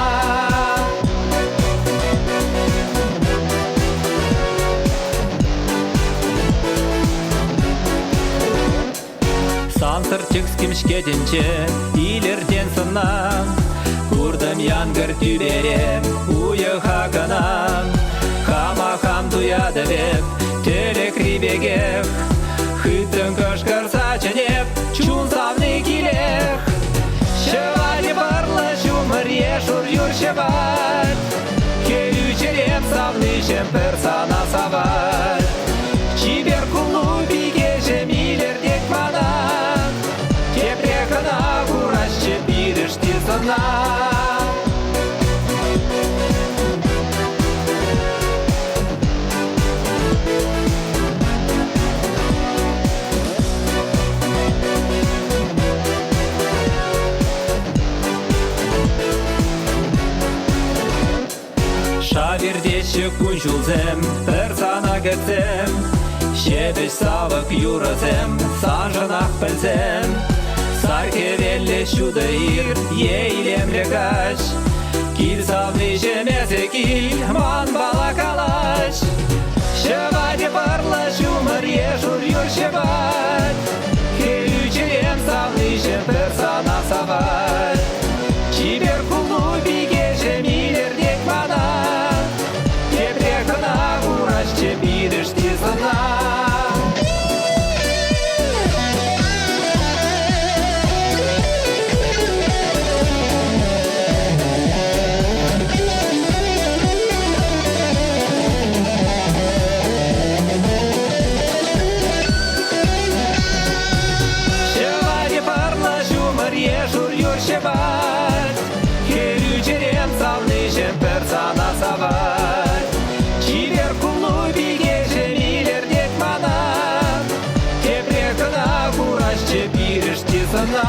Сансырчык скимшкединче илерден сынам. Курдым янгыр тюберем уйыха канам. Хама-хам туяды веп телек рибегех. Хытын кышкыр сачынеп чун савны килех. Шевади барлы чумыр ешур юрчевать. Келю черем савнышем персана савать. Чибер кулу бигежем илердек мана. Кепрекана курашчы бириш тизына. Шавердеші күн жулзем, персана кетсем. Шебеш савык юрызем, сажынақ білзем. Саркевелле шудыйыр, ейлем рекаш. Кил савны жемесе кил, ман бала калаш. Шевади барлы шумыр ешур юрчевать. Хелю черем савны жем персана савать. Чибер кулу бигежем илердек мана. Тепрекана курашчы бириш тизына. Шевади барлы шумыр ешур юрчевать. Хелю черем савнышем персана савать. Чибер кулу бигежем илердек мана. Тепрекана курашчы бириш тизына.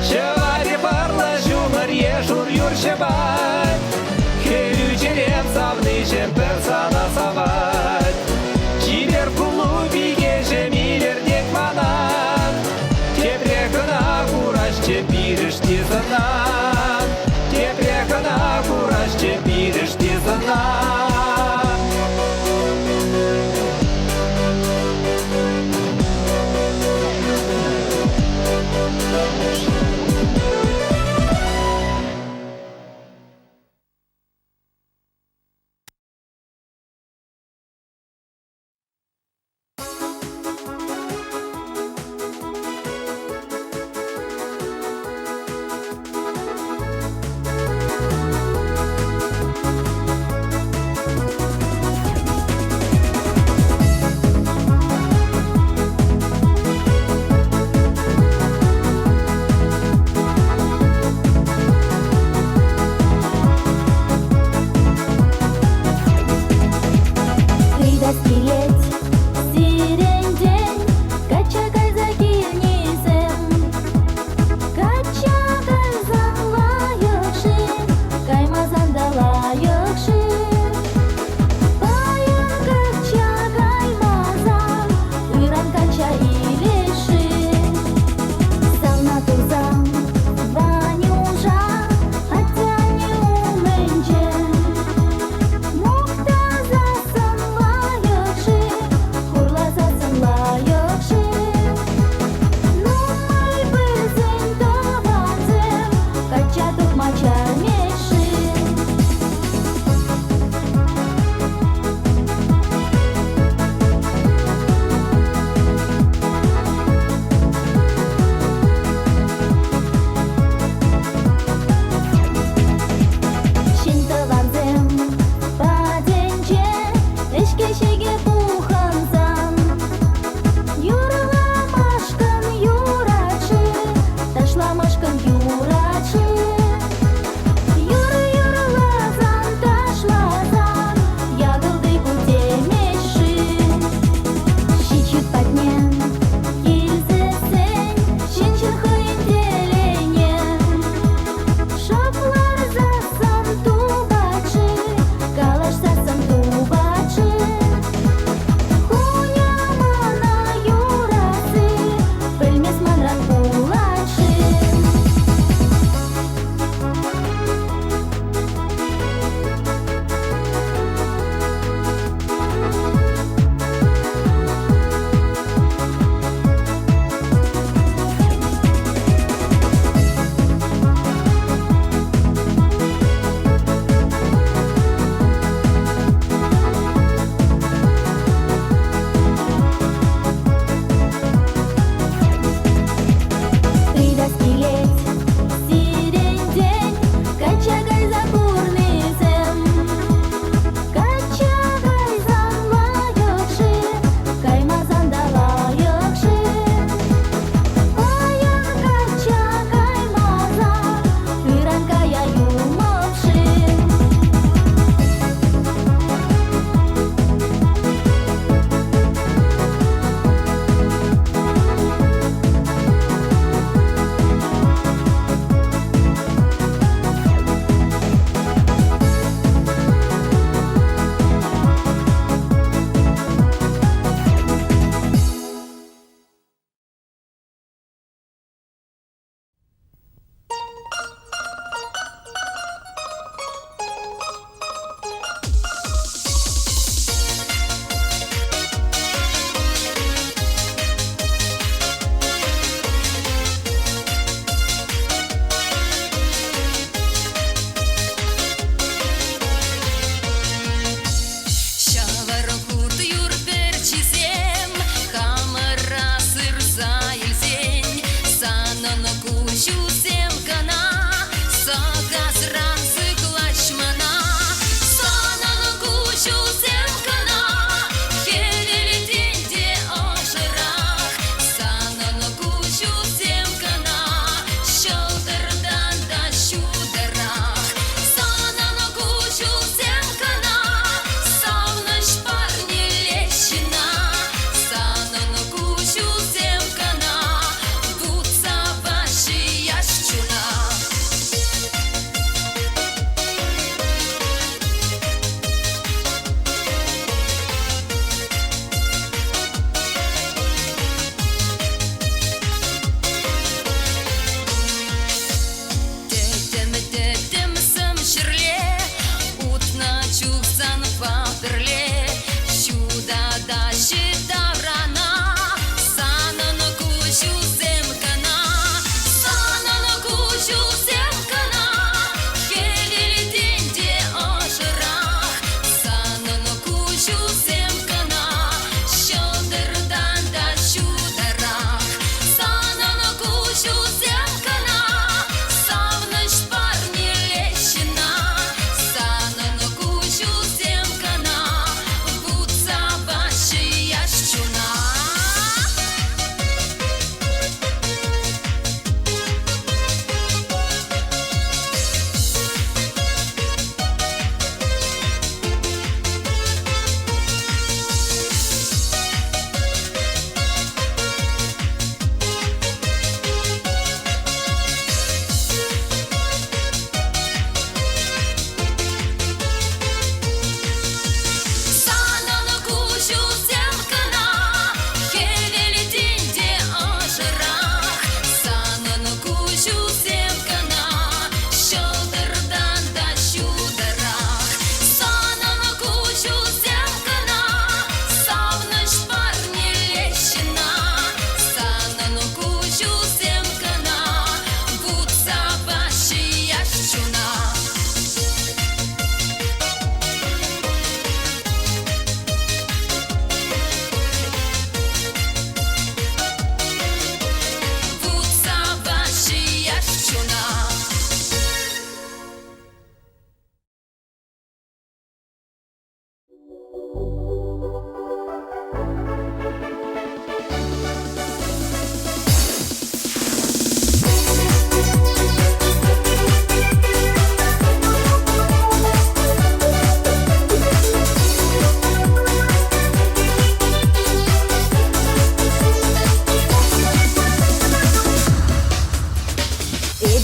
Шевади барлы шумыр ешур юрчевать. Хелю черем савнышем персана савать. Чибер кулу бигежем илердек мана. Тепрекана курашчы бириш тизына. Тепрекана курашчы бириш тизына. Ромашкам юрачы. Юры, юры, лазан, таш лазан, ягоды культемеши. Щичит поднен, килзесен, щенчин хыйделенен. Шоплар засан тубачы, калаш засан тубачы. Хуня мана юрасы, пыльмес манрак булачы.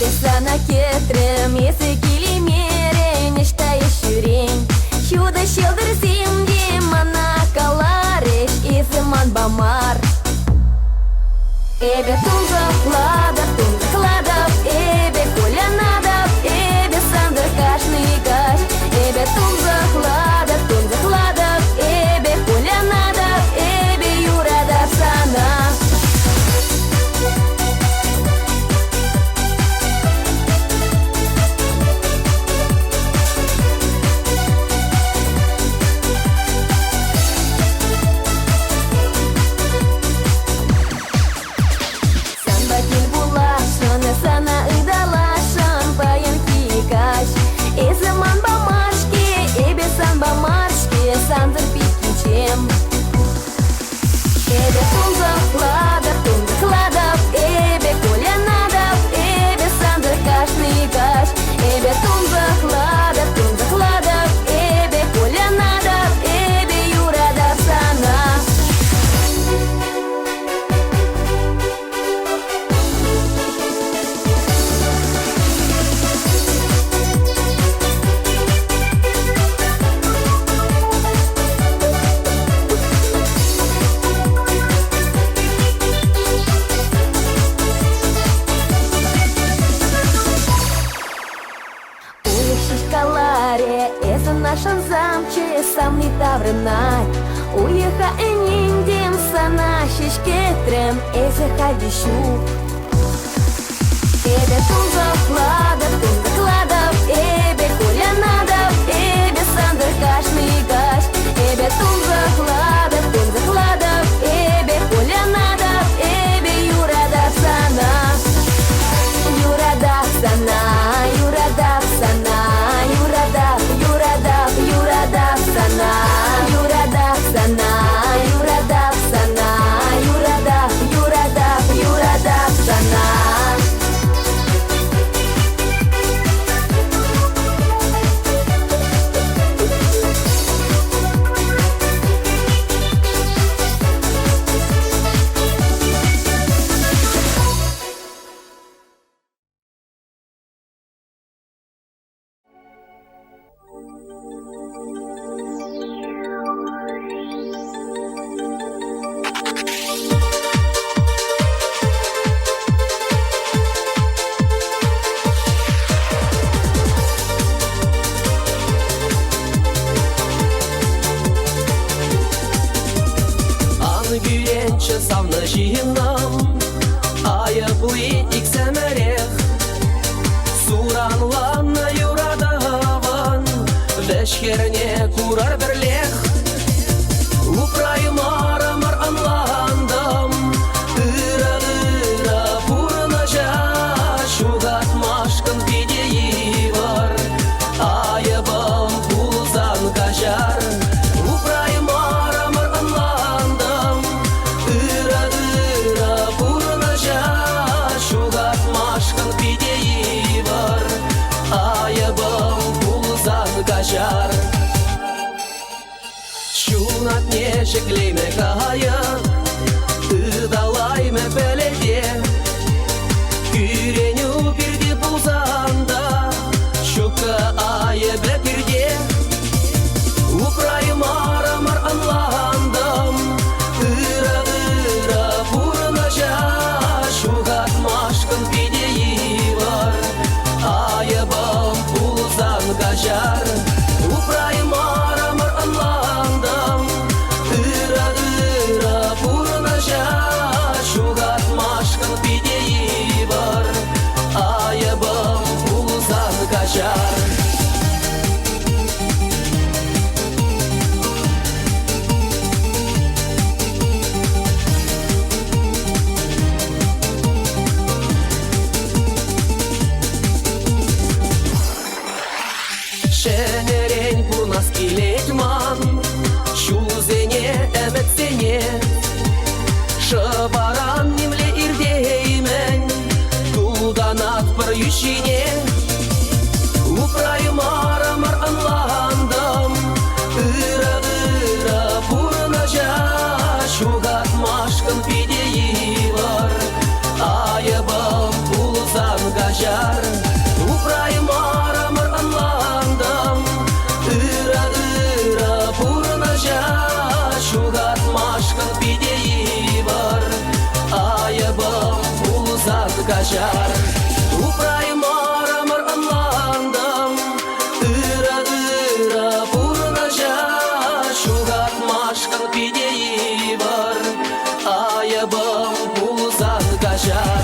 sana ketrem esi kilimere nişte yeşüren Şuda şıldır simdi mana kalareş iziman bamar Ebe tunzakladав, ebe колянадав, ebe sandır kaşный kaş Ebe tunzakladав, ebe колянадав, ebe yuradав sana Sana ıdalaşan bayan kikaş E zaman bamaşki, ebe san bamaşki Sandır pikinçem Ebe tunzakladав, ebe колянадав, ebe sandır kaşный kaş Ebe tunzakladав, ebe колянадав, ebe yuradав sana Нашан замче сам не тавренай Уеха ениндем сана шишкетрем Эзе хадищу Эбе tunzakladав, ebe колянадав, ebe sandır kaşный kaş Ebe tunzakladав, ebe колянадав, ebe yuradав sana Yuradав sana, yuradав sana, yuradав Yuradав sana, yuradав sana, yuradав sana, yuradав sana Savna jihimnam Ayakui iksemerech Suranlanna yuradavan Veşkerne kurar berlech Uprayımara mar anlandam Ira purnaja Şugat maşkın pideyi var Ayabam pulzan kaşar Uprayımara mar anlandam Kaşar Şunat ne şeklime kaya Idalayme belediye Kürenü birdi bulzanda Şuka ayebe birdi Uprayım aramar anlandam Ira purnaja Şugat maşkın pideyi var Ayabam bulzan kaşar Uprayım aramar anlandam Ira purnaja Şugat maşkın pideyi var Ayabam bulzan kaşar Şenereň purnas kiletman Şuzene emetsene Şıbaran nimle irdeymen Tuldanat bir yüşine Uprayım aramar anlandam Ira purnaja Şugat maşkın pideyi var Ayabam pulzan kaşar kaçar Uprayım aramır anlandım Ira ira purnaja Şugat maşkın pideyi var Ayıbım uzak kaçar Uprayım aramır anlandım Ira ira purnaja Şugat maşkın pideyi var Ayıbım uzak kaçar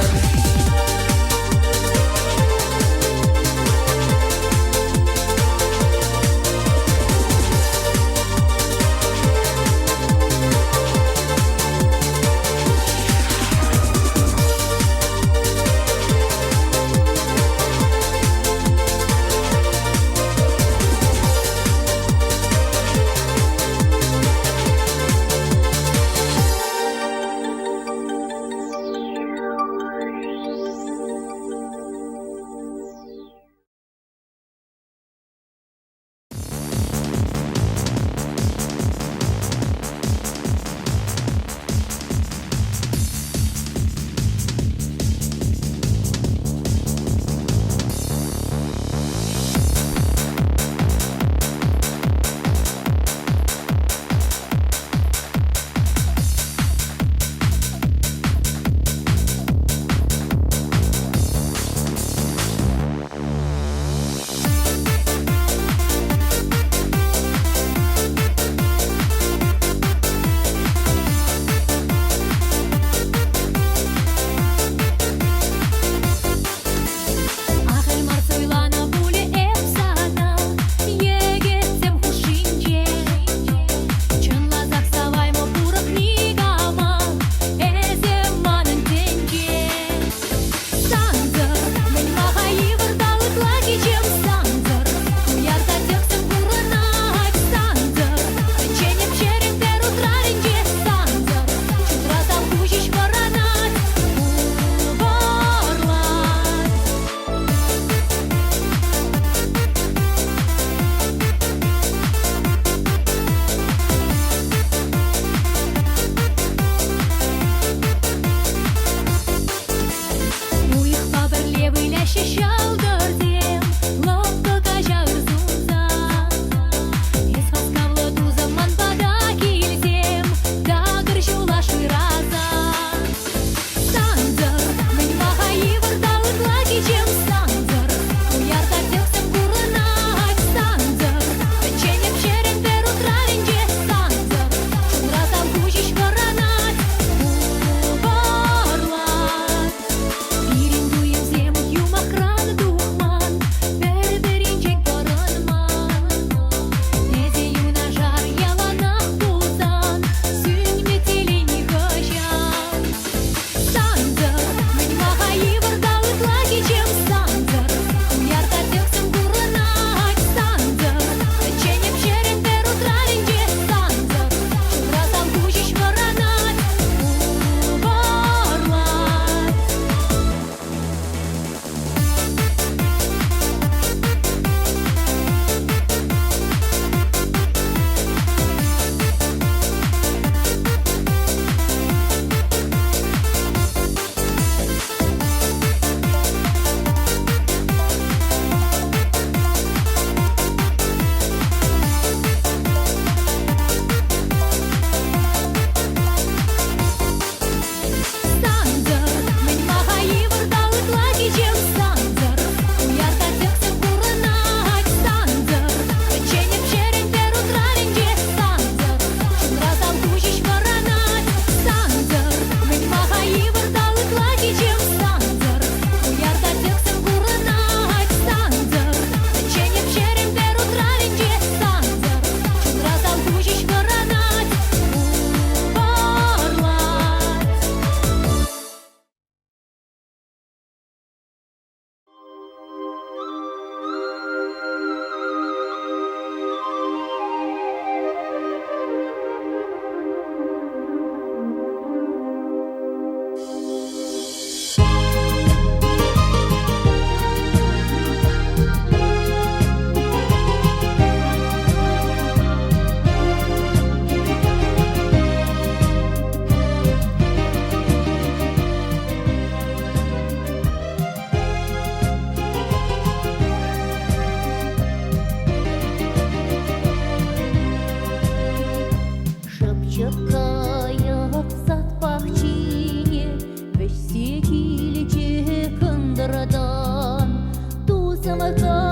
să mă